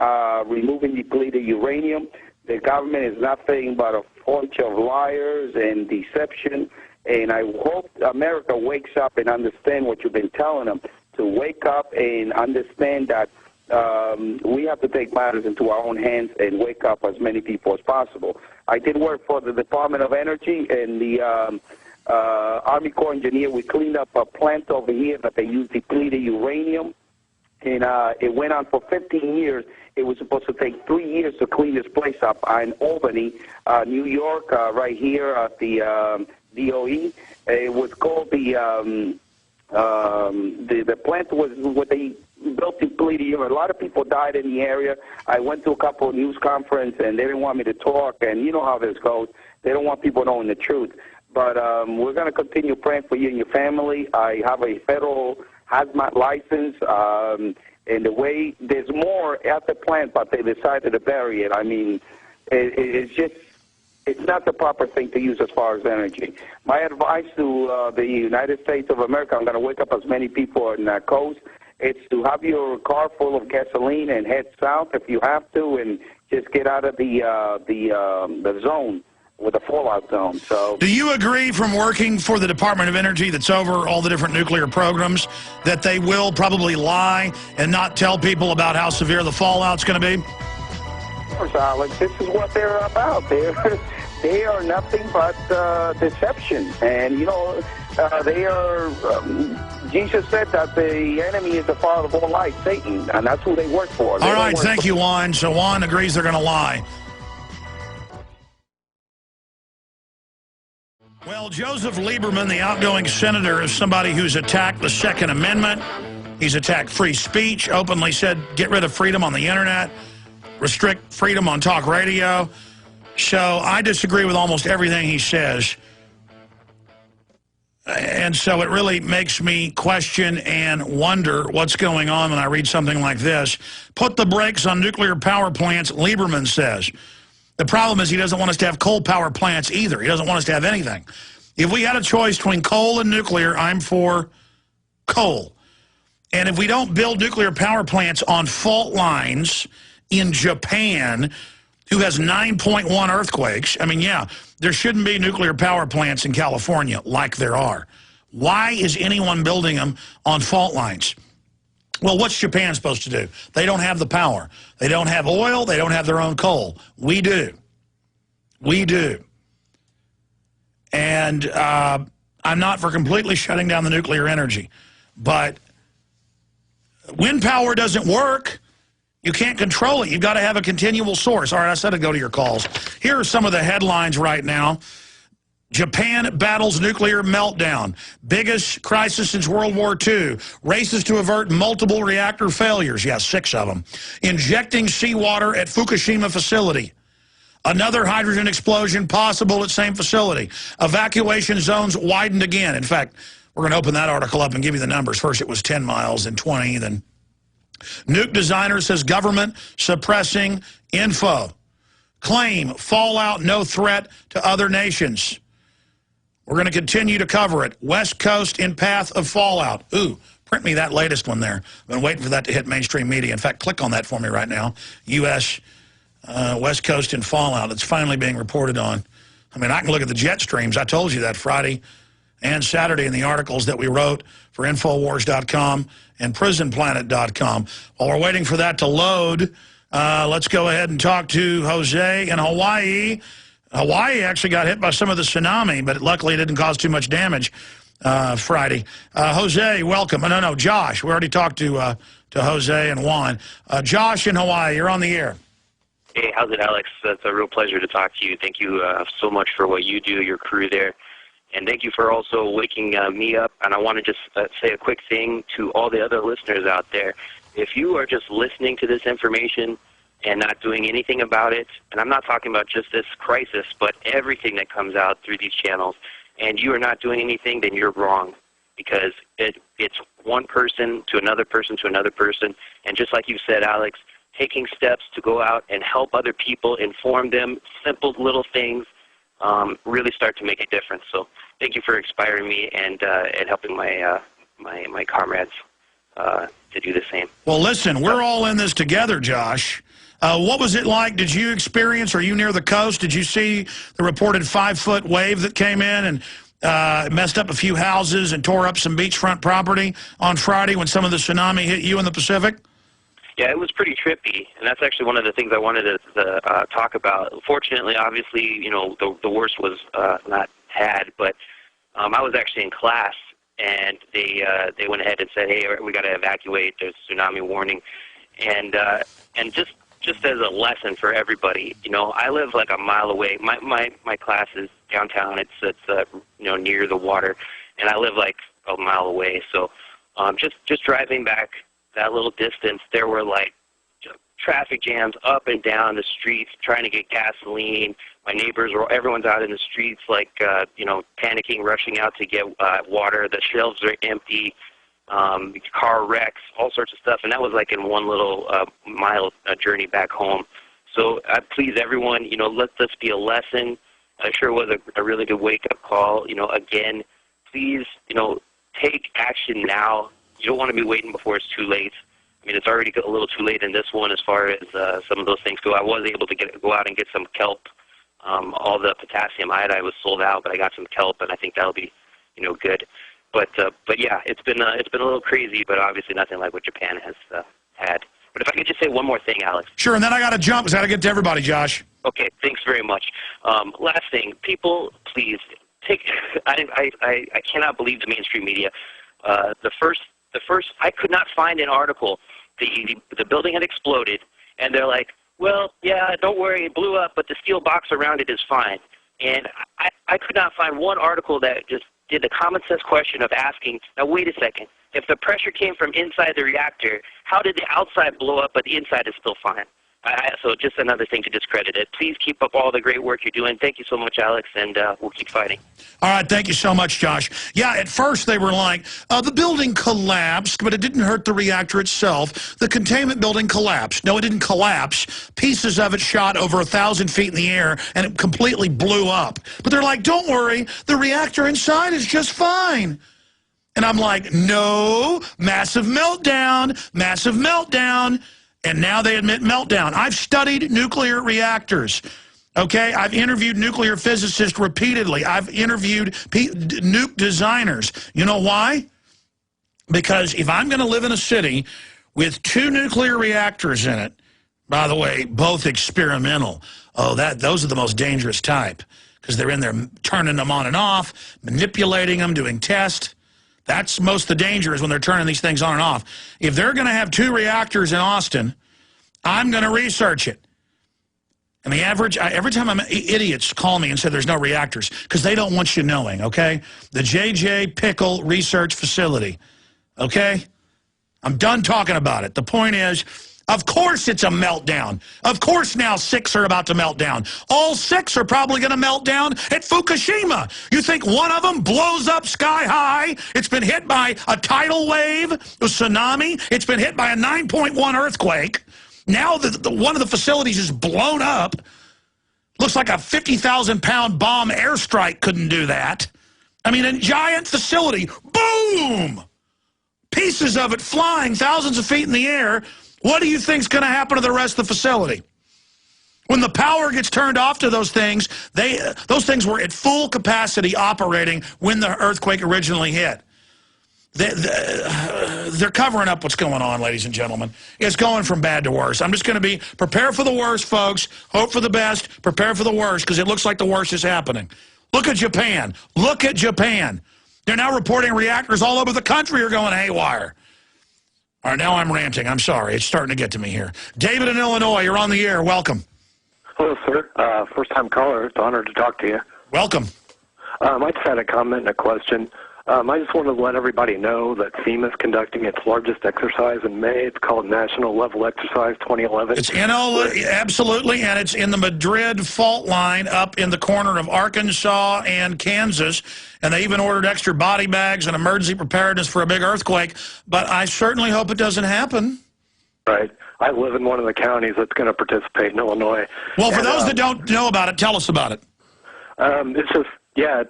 removing depleted uranium. The government is nothing but a bunch of liars and deception. And I hope America wakes up and understand what you've been telling them, to wake up and understand that we have to take matters into our own hands and wake up as many people as possible. I did work for the Department of Energy and the Army Corps Engineer. We cleaned up a plant over here that they used depleted uranium, and it went on for 15 years. It was supposed to take 3 years to clean this place up in Albany, New York, right here at the DOE. It was called the plant was what they built depleted uranium. A lot of people died in the area. I went to a couple of news conferences, and they didn't want me to talk, and you know how this goes. They don't want people knowing the truth. But we're going to continue praying for you and your family. I have a federal hazmat license, and the way there's more at the plant, but they decided to bury it. I mean, it's just, it's not the proper thing to use as far as energy. My advice to the United States of America, I'm going to wake up as many people on that coast, it's to have your car full of gasoline and head south if you have to, and just get out of the zone, with the fallout zone. So, do you agree, from working for the Department of Energy that's over all the different nuclear programs, that they will probably lie and not tell people about how severe the fallout's going to be? Of course, Alex, this is what they're about. They are nothing but deception. And, you know, they are, Jesus said that the enemy is the father of all lies, Satan, and that's who they work for. All right, thank you, Juan. So Juan agrees they're going to lie. Well, Joseph Lieberman, the outgoing senator, is somebody who's attacked the Second Amendment. He's attacked free speech, openly said get rid of freedom on the internet, restrict freedom on talk radio. So I disagree with almost everything he says. And so it really makes me question and wonder what's going on when I read something like this. Put the brakes on nuclear power plants, Lieberman says. The problem is he doesn't want us to have coal power plants either. He doesn't want us to have anything. If we had a choice between coal and nuclear, I'm for coal. And if we don't build nuclear power plants on fault lines in Japan, who has 9.1 earthquakes, I mean, yeah, there shouldn't be nuclear power plants in California like there are. Why is anyone building them on fault lines? Well, what's Japan supposed to do? They don't have the power. They don't have oil. They don't have their own coal. We do. We do. And I'm not for completely shutting down the nuclear energy. But wind power doesn't work. You can't control it. You've got to have a continual source. All right, I said I'd go to your calls. Here are some of the headlines right now. Japan battles nuclear meltdown. Biggest crisis since World War II. Races to avert multiple reactor failures. Yes, 6 of them. Injecting seawater at Fukushima facility. Another hydrogen explosion possible at same facility. Evacuation zones widened again. In fact, we're going to open that article up and give you the numbers. First it was 10 miles, then 20, then... Nuke designer says government suppressing info. Claim fallout no threat to other nations. We're going to continue to cover it. West Coast in path of fallout. Ooh, print me that latest one there. I've been waiting for that to hit mainstream media. In fact, click on that for me right now. U.S. West Coast in fallout. It's finally being reported on. I mean, I can look at the jet streams. I told you that Friday and Saturday in the articles that we wrote for Infowars.com and PrisonPlanet.com. While we're waiting for that to load, let's go ahead and talk to Jose in Hawaii. Hawaii actually got hit by some of the tsunami, but luckily it didn't cause too much damage Friday. Jose, welcome. No, Josh. We already talked to Jose and Juan. Josh in Hawaii, you're on the air. Hey, how's it, Alex? It's a real pleasure to talk to you. Thank you so much for what you do, your crew there. And thank you for also waking me up. And I want to just say a quick thing to all the other listeners out there. If you are just listening to this information and not doing anything about it, and I'm not talking about just this crisis, but everything that comes out through these channels, and you are not doing anything, then you're wrong, because it's one person to another person to another person. And just like you said, Alex, taking steps to go out and help other people, inform them, simple little things, really start to make a difference. So thank you for inspiring me and helping my comrades to do the same. Well, listen, we're all in this together, Josh. What was it like? Did you experience, are you near the coast? Did you see the reported 5-foot wave that came in and messed up a few houses and tore up some beachfront property on Friday when some of the tsunami hit you in the Pacific? Yeah, it was pretty trippy, and that's actually one of the things I wanted to talk about. Fortunately, obviously, you know, the worst was not had, but I was actually in class, and they went ahead and said, hey, we got to evacuate, there's tsunami warning. And just as a lesson for everybody, you know, I live like a mile away. My class is downtown. It's you know, near the water, and I live like a mile away. So just driving back that little distance, there were like traffic jams up and down the streets trying to get gasoline. My neighbors everyone's out in the streets, like you know, panicking, rushing out to get water. The shelves are empty. Car wrecks, all sorts of stuff, and that was like in one little mile journey back home. So please, everyone, you know, let this be a lesson. It sure was a really good wake-up call. You know, again, please, you know, take action now. You don't want to be waiting before it's too late. I mean, it's already a little too late in this one as far as some of those things go. I was able to go out and get some kelp. All the potassium iodide was sold out, but I got some kelp, and I think that'll be, you know, good. But yeah, it's been a little crazy, but obviously nothing like what Japan has had. But if I could just say one more thing, Alex. Sure, and then I got to jump because I got to get to everybody, Josh. Okay, thanks very much. Last thing, people, please take. I cannot believe the mainstream media. The first, I could not find an article. The building had exploded, and they're like, well, yeah, don't worry, it blew up, but the steel box around it is fine. And I could not find one article that just did the common sense question of asking, now wait a second, if the pressure came from inside the reactor, how did the outside blow up but the inside is still fine? So just another thing to discredit it. Please keep up all the great work you're doing. Thank you so much, Alex, and we'll keep fighting. All right, thank you so much, Josh. Yeah, at first they were like, the building collapsed, but it didn't hurt the reactor itself. The containment building collapsed. No, it didn't collapse. Pieces of it shot over 1,000 feet in the air, and it completely blew up. But they're like, don't worry, the reactor inside is just fine. And I'm like, no, massive meltdown, massive meltdown. And now they admit meltdown. I've studied nuclear reactors, okay? I've interviewed nuclear physicists repeatedly. I've interviewed nuke designers. You know why? Because if I'm going to live in a city with 2 nuclear reactors in it, by the way, both experimental, those are the most dangerous type because they're in there turning them on and off, manipulating them, doing tests. That's most of the danger is when they're turning these things on and off. If they're going to have 2 reactors in Austin, I'm going to research it. And the average, every time idiots call me and say there's no reactors, because they don't want you knowing, okay? The J.J. Pickle Research Facility, okay? I'm done talking about it. The point is, of course it's a meltdown. Of course now 6 are about to melt down. All 6 are probably going to melt down at Fukushima. You think one of them blows up sky high? It's been hit by a tidal wave, a tsunami. It's been hit by a 9.1 earthquake. Now one of the facilities is blown up. Looks like a 50,000-pound bomb airstrike couldn't do that. I mean, a giant facility, boom! Pieces of it flying thousands of feet in the air. What do you think's going to happen to the rest of the facility? When the power gets turned off to those things, those things were at full capacity operating when the earthquake originally hit. They're covering up what's going on, ladies and gentlemen. It's going from bad to worse. I'm just going to prepare for the worst, folks. Hope for the best. Prepare for the worst, because it looks like the worst is happening. Look at Japan. Look at Japan. They're now reporting reactors all over the country are going haywire. All right, now I'm ranting. I'm sorry. It's starting to get to me here. David in Illinois, you're on the air. Welcome. Hello, sir. First-time caller. It's an honor to talk to you. Welcome. I just had a comment and a question. I just wanted to let everybody know that FEMA is conducting its largest exercise in May. It's called National Level Exercise 2011. It's absolutely, and it's in the Madrid fault line up in the corner of Arkansas and Kansas, and they even ordered extra body bags and emergency preparedness for a big earthquake, but I certainly hope it doesn't happen. Right. I live in one of the counties that's going to participate in Illinois. Well, for those that don't know about it, tell us about it. It's just, yeah,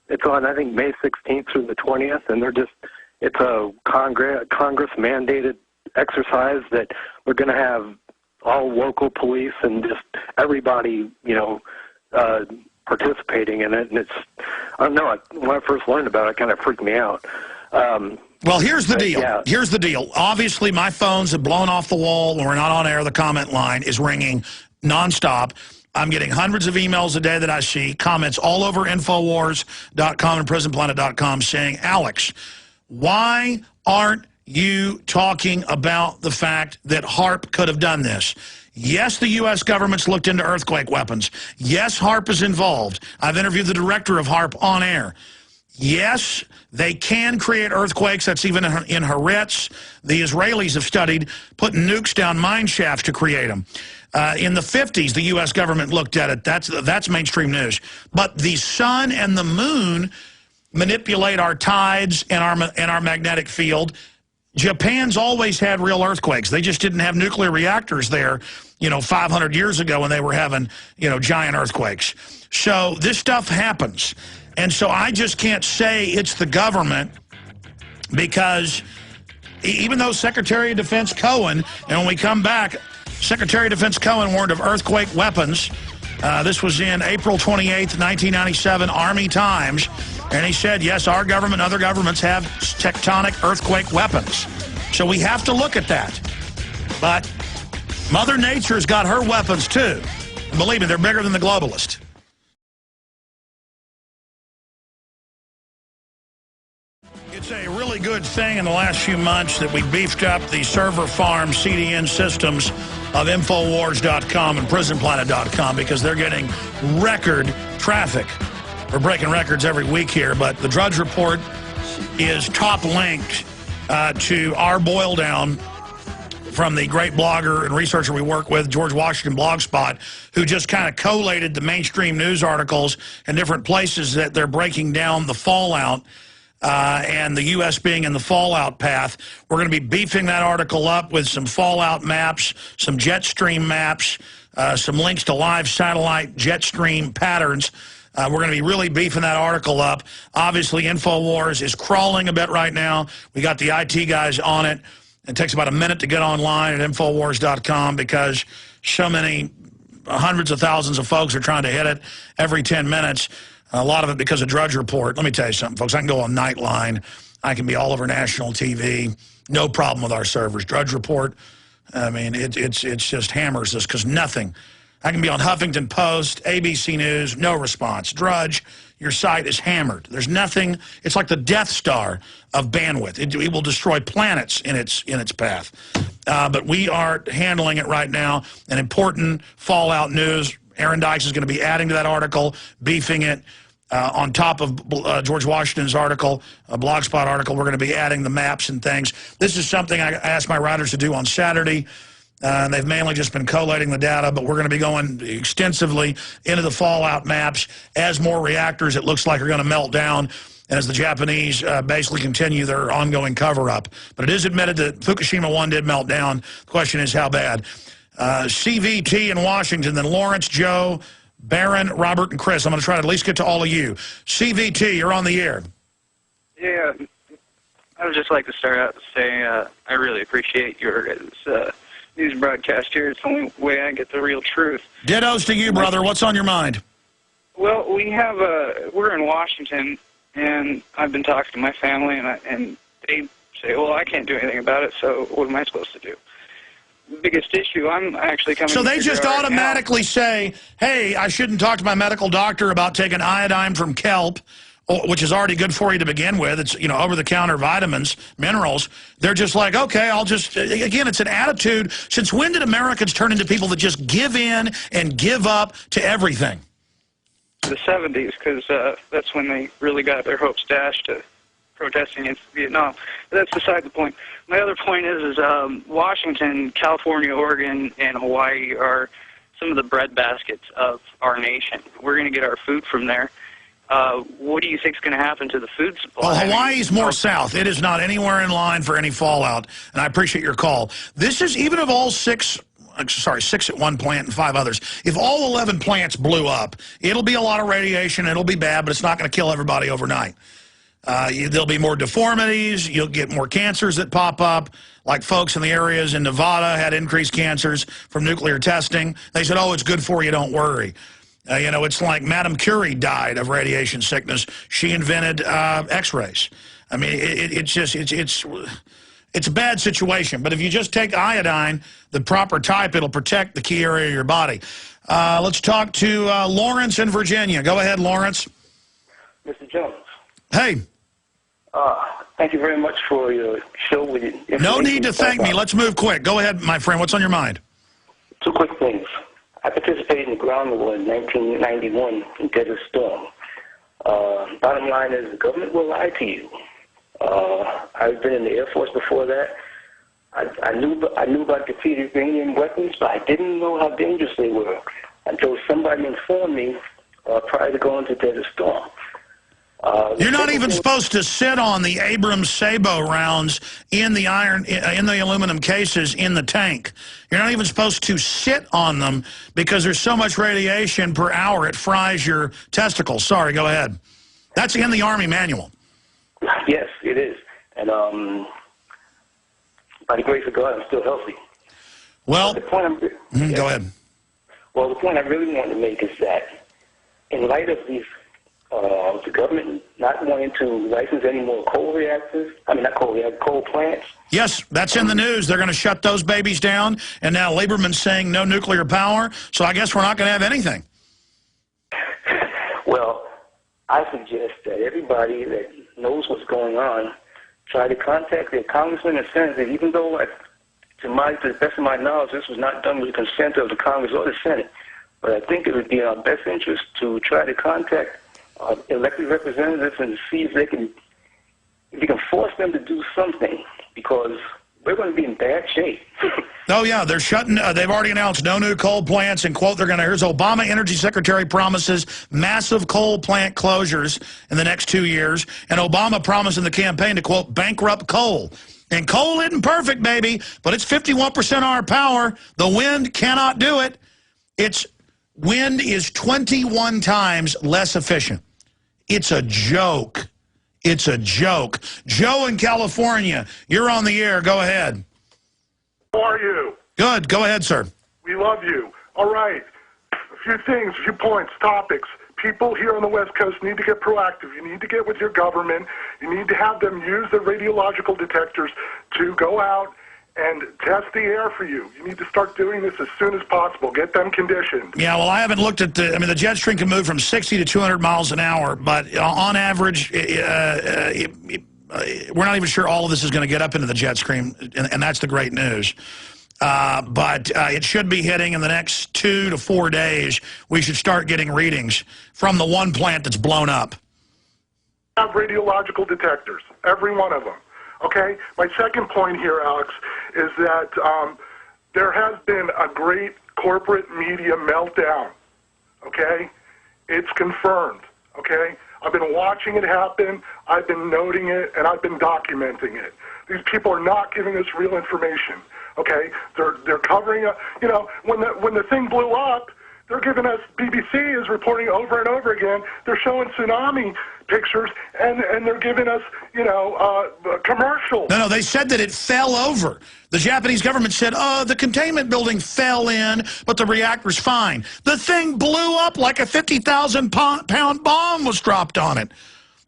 it's on, I think, May 16th through the 20th, and it's a Congress-mandated exercise that we're going to have all local police and just everybody, participating in it. And it's, I don't know, when I first learned about it, it kind of freaked me out. Well, here's the deal. Yeah. Here's the deal. Obviously, my phones have blown off the wall. When we're not on air, the comment line is ringing nonstop. I'm getting hundreds of emails a day that I see, comments all over Infowars.com and PrisonPlanet.com saying, Alex, why aren't you talking about the fact that HAARP could have done this? Yes, the U.S. government's looked into earthquake weapons. Yes, HAARP is involved. I've interviewed the director of HAARP on air. Yes, they can create earthquakes. That's even in Haaretz. The Israelis have studied putting nukes down mine shafts to create them. In the 50s, the U.S. government looked at it. That's mainstream news. But the sun and the moon manipulate our tides and our magnetic field. Japan's always had real earthquakes. They just didn't have nuclear reactors there, 500 years ago when they were having, giant earthquakes. So this stuff happens. And so I just can't say it's the government because even though Secretary of Defense Cohen, and when we come back, Secretary of Defense Cohen warned of earthquake weapons. This was in April 28th, 1997, Army Times. And he said, yes, our government and other governments have tectonic earthquake weapons. So we have to look at that. But Mother Nature's got her weapons, too. And believe me, they're bigger than the globalist. It's a really good thing in the last few months that we beefed up the server farm CDN systems of Infowars.com and PrisonPlanet.com because they're getting record traffic. We're breaking records every week here, but the Drudge Report is top linked to our boil down from the great blogger and researcher we work with, George Washington Blogspot, who just kind of collated the mainstream news articles in different places that they're breaking down the fallout and the U.S. being in the fallout path. We're going to be beefing that article up with some fallout maps, some jet stream maps, some links to live satellite jet stream patterns. We're going to be really beefing that article up. Obviously, Infowars is crawling a bit right now. We got the IT guys on it. It takes about a minute to get online at Infowars.com because so many, hundreds of thousands of folks are trying to hit it every 10 minutes. A lot of it because of Drudge Report. Let me tell you something, folks. I can go on Nightline. I can be all over national TV. No problem with our servers. Drudge Report, I mean, it's just hammers us because nothing. I can be on Huffington Post, ABC News, no response. Drudge, your site is hammered. There's nothing. It's like the Death Star of bandwidth. It will destroy planets in its path. But we are handling it right now. An important fallout news. Aaron Dykes is going to be adding to that article, beefing it. On top of George Washington's article, a Blogspot article, we're going to be adding the maps and things. This is something I asked my writers to do on Saturday. And they've mainly just been collating the data, but we're going to be going extensively into the fallout maps as more reactors, it looks like, are going to melt down and as the Japanese basically continue their ongoing cover-up. But it is admitted that Fukushima 1 did melt down. The question is how bad. CVT in Washington, then Lawrence, Joe, Barron, Robert, and Chris. I'm going to try to at least get to all of you. CVT, you're on the air. Yeah, I would just like to start out to say I really appreciate your news broadcast here. It's the only way I get the real truth. Dittos to you, brother. What's on your mind? Well, we're in Washington, and I've been talking to my family, and they say, well, I can't do anything about it, so what am I supposed to do? The biggest issue, I'm actually coming. So they just automatically say, hey, I shouldn't talk to my medical doctor about taking iodine from kelp, which is already good for you to begin with. It's, over-the-counter vitamins, minerals. They're just like, okay, I'll just, again, it's an attitude. Since when did Americans turn into people that just give in and give up to everything? the 70s, because that's when they really got their hopes dashed to protesting against Vietnam. But that's beside the point. My other point is Washington, California, Oregon, and Hawaii are some of the breadbaskets of our nation. We're going to get our food from there. What do you think is going to happen to the food supply? Well, Hawaii's more south. It is not anywhere in line for any fallout, and I appreciate your call. This is, even of all six at one plant and 5 others, if all 11 plants blew up, it'll be a lot of radiation, it'll be bad, but it's not going to kill everybody overnight. There'll be more deformities, you'll get more cancers that pop up, like folks in the areas in Nevada had increased cancers from nuclear testing. They said, oh, it's good for you, don't worry. You know, it's like Madame Curie died of radiation sickness. She invented X-rays. I mean, it's a bad situation. But if you just take iodine, the proper type, it'll protect the key area of your body. Let's talk to Lawrence in Virginia. Go ahead, Lawrence. Mr. Jones. Hey. Thank you very much for your show. No need to thank me. Let's move quick. Go ahead, my friend. What's on your mind? 2 quick things. I participated in the ground war in 1991 in Desert Storm. Bottom line is the government will lie to you. I've been in the Air Force before that. I knew about defeated uranium weapons, but I didn't know how dangerous they were until somebody informed me prior to going to Desert Storm. You're not even supposed to sit on the Abrams Sabo rounds in the in the aluminum cases in the tank. You're not even supposed to sit on them because there's so much radiation per hour it fries your testicles. Sorry, go ahead. That's in the Army manual. Yes, it is. And by the grace of God, I'm still healthy. Well, the point go ahead. Well, the point I really want to make is that in light of these the government not wanting to license any more coal reactors, coal plants. Yes, that's in the news. They're going to shut those babies down, and now Lieberman's saying no nuclear power, so I guess we're not going to have anything. Well, I suggest that everybody that knows what's going on try to contact their congressman and senator, even though, to the best of my knowledge, this was not done with the consent of the Congress or the Senate. But I think it would be in our best interest to try to contact elected representatives and see if you can force them to do something, because we're going to be in bad shape. Oh, yeah, they're shutting, they've already announced no new coal plants, and, quote, here's Obama Energy Secretary promises massive coal plant closures in the next 2 years, and Obama promised in the campaign to, quote, bankrupt coal. And coal isn't perfect, baby, but it's 51% our power. The wind cannot do it. Wind is 21 times less efficient. It's a joke. It's a joke. Joe in California, you're on the air. Go ahead. How are you? Good. Go ahead, sir. We love you. All right. A few things, a few points, topics. People here on the West Coast need to get proactive. You need to get with your government. You need to have them use the radiological detectors to go out and test the air for you. You need to start doing this as soon as possible. Get them conditioned. Yeah, well, I haven't looked at the jet stream can move from 60 to 200 miles an hour, but on average, we're not even sure all of this is going to get up into the jet stream, and that's the great news. But it should be hitting in the next 2 to 4 days. We should start getting readings from the one plant that's blown up. Have radiological detectors, every one of them. Okay? My second point here, Alex, is that there has been a great corporate media meltdown. Okay? It's confirmed. Okay? I've been watching it happen, I've been noting it, and I've been documenting it. These people are not giving us real information. Okay? They're covering up. You know, when the thing blew up, they're giving us, BBC is reporting over and over again, they're showing tsunami pictures, and they're giving us, commercials. No, they said that it fell over. The Japanese government said, the containment building fell in, but the reactor's fine. The thing blew up like a 50,000-pound bomb was dropped on it.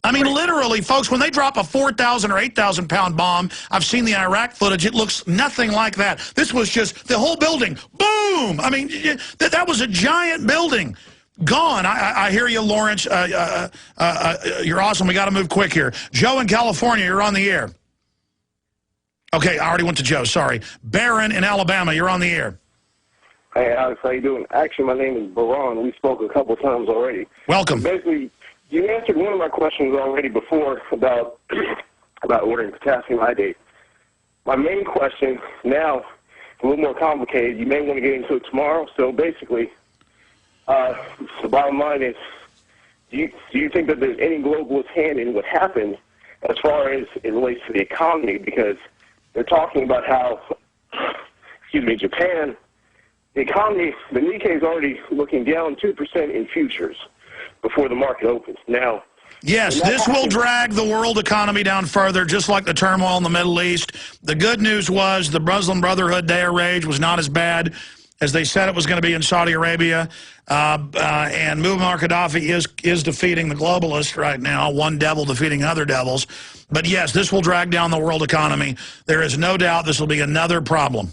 I mean, literally, folks, when they drop a 4,000 or 8,000-pound bomb, I've seen the Iraq footage, it looks nothing like that. This was just the whole building, boom! I mean, that was a giant building. Gone. I hear you, Lawrence. You're awesome. We got to move quick here. Joe in California, you're on the air. Okay, I already went to Joe. Sorry. Barron in Alabama, you're on the air. Hey, Alex, how you doing? Actually, my name is Baron. We spoke a couple times already. Welcome. Basically, you answered one of my questions already before about about ordering potassium iodate. My main question now, a little more complicated. You may want to get into it tomorrow. So basically, the bottom line is, do you think that there's any globalist hand in what happened as far as it relates to the economy? Because they're talking about how, Japan, the economy, the Nikkei is already looking down 2% in futures before the market opens. Now, yes, this will drag the world economy down further, just like the turmoil in the Middle East. The good news was the Muslim Brotherhood Day of Rage was not as bad as they said it was going to be in Saudi Arabia. And Muammar Gaddafi is defeating the globalists right now, one devil defeating other devils. But yes, this will drag down the world economy. There is no doubt this will be another problem.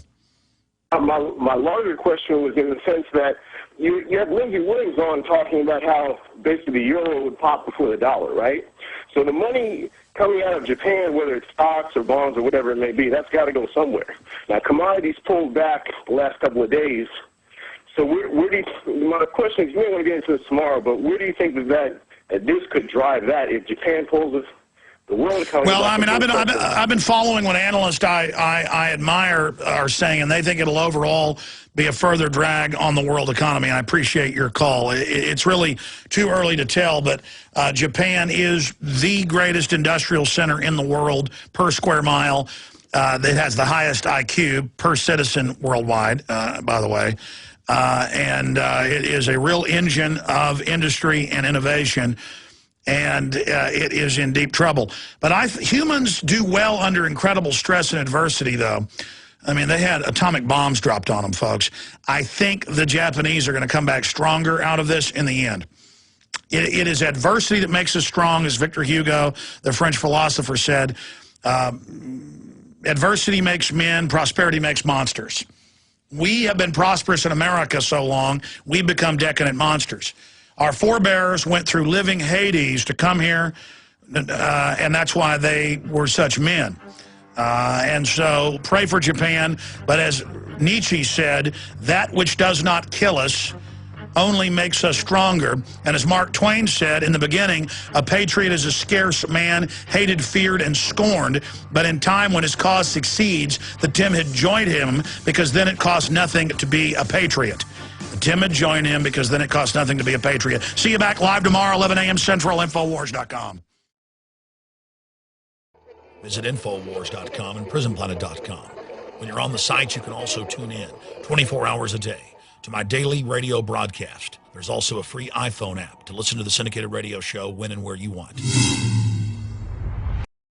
My larger question was in the sense that you had Lindsey Williams on talking about how basically the euro would pop before the dollar, right? So the money coming out of Japan, whether it's stocks or bonds or whatever it may be, that's got to go somewhere. Now, commodities pulled back the last couple of days. So where do you, my question is, you may want to get into this tomorrow, but where do you think that this could drive that if Japan pulls us? The world economy. Well, I mean, I've been following what analysts I admire are saying, and they think it'll overall be a further drag on the world economy. And I appreciate your call. It's really too early to tell, but Japan is the greatest industrial center in the world per square mile. It has the highest IQ per citizen worldwide, by the way. And it is a real engine of industry and innovation. And it is in deep trouble. But humans do well under incredible stress and adversity, though. I mean, they had atomic bombs dropped on them, folks. I think the Japanese are going to come back stronger out of this in the end. It is adversity that makes us strong, as Victor Hugo, the French philosopher, said. Adversity makes men, prosperity makes monsters. We have been prosperous in America so long, we've become decadent monsters. Our forebears went through living Hades to come here, and that's why they were such men. And so pray for Japan, but as Nietzsche said, that which does not kill us only makes us stronger. And as Mark Twain said in the beginning, a patriot is a scarce man, hated, feared, and scorned. But in time when his cause succeeds, the timid join him, because then it costs nothing to be a patriot. The timid join him, because then it costs nothing to be a patriot. See you back live tomorrow, 11 a.m. Central, Infowars.com. Visit Infowars.com and PrisonPlanet.com. When you're on the site, you can also tune in 24 hours a day to my daily radio broadcast. There's also a free iPhone app to listen to the syndicated radio show when and where you want.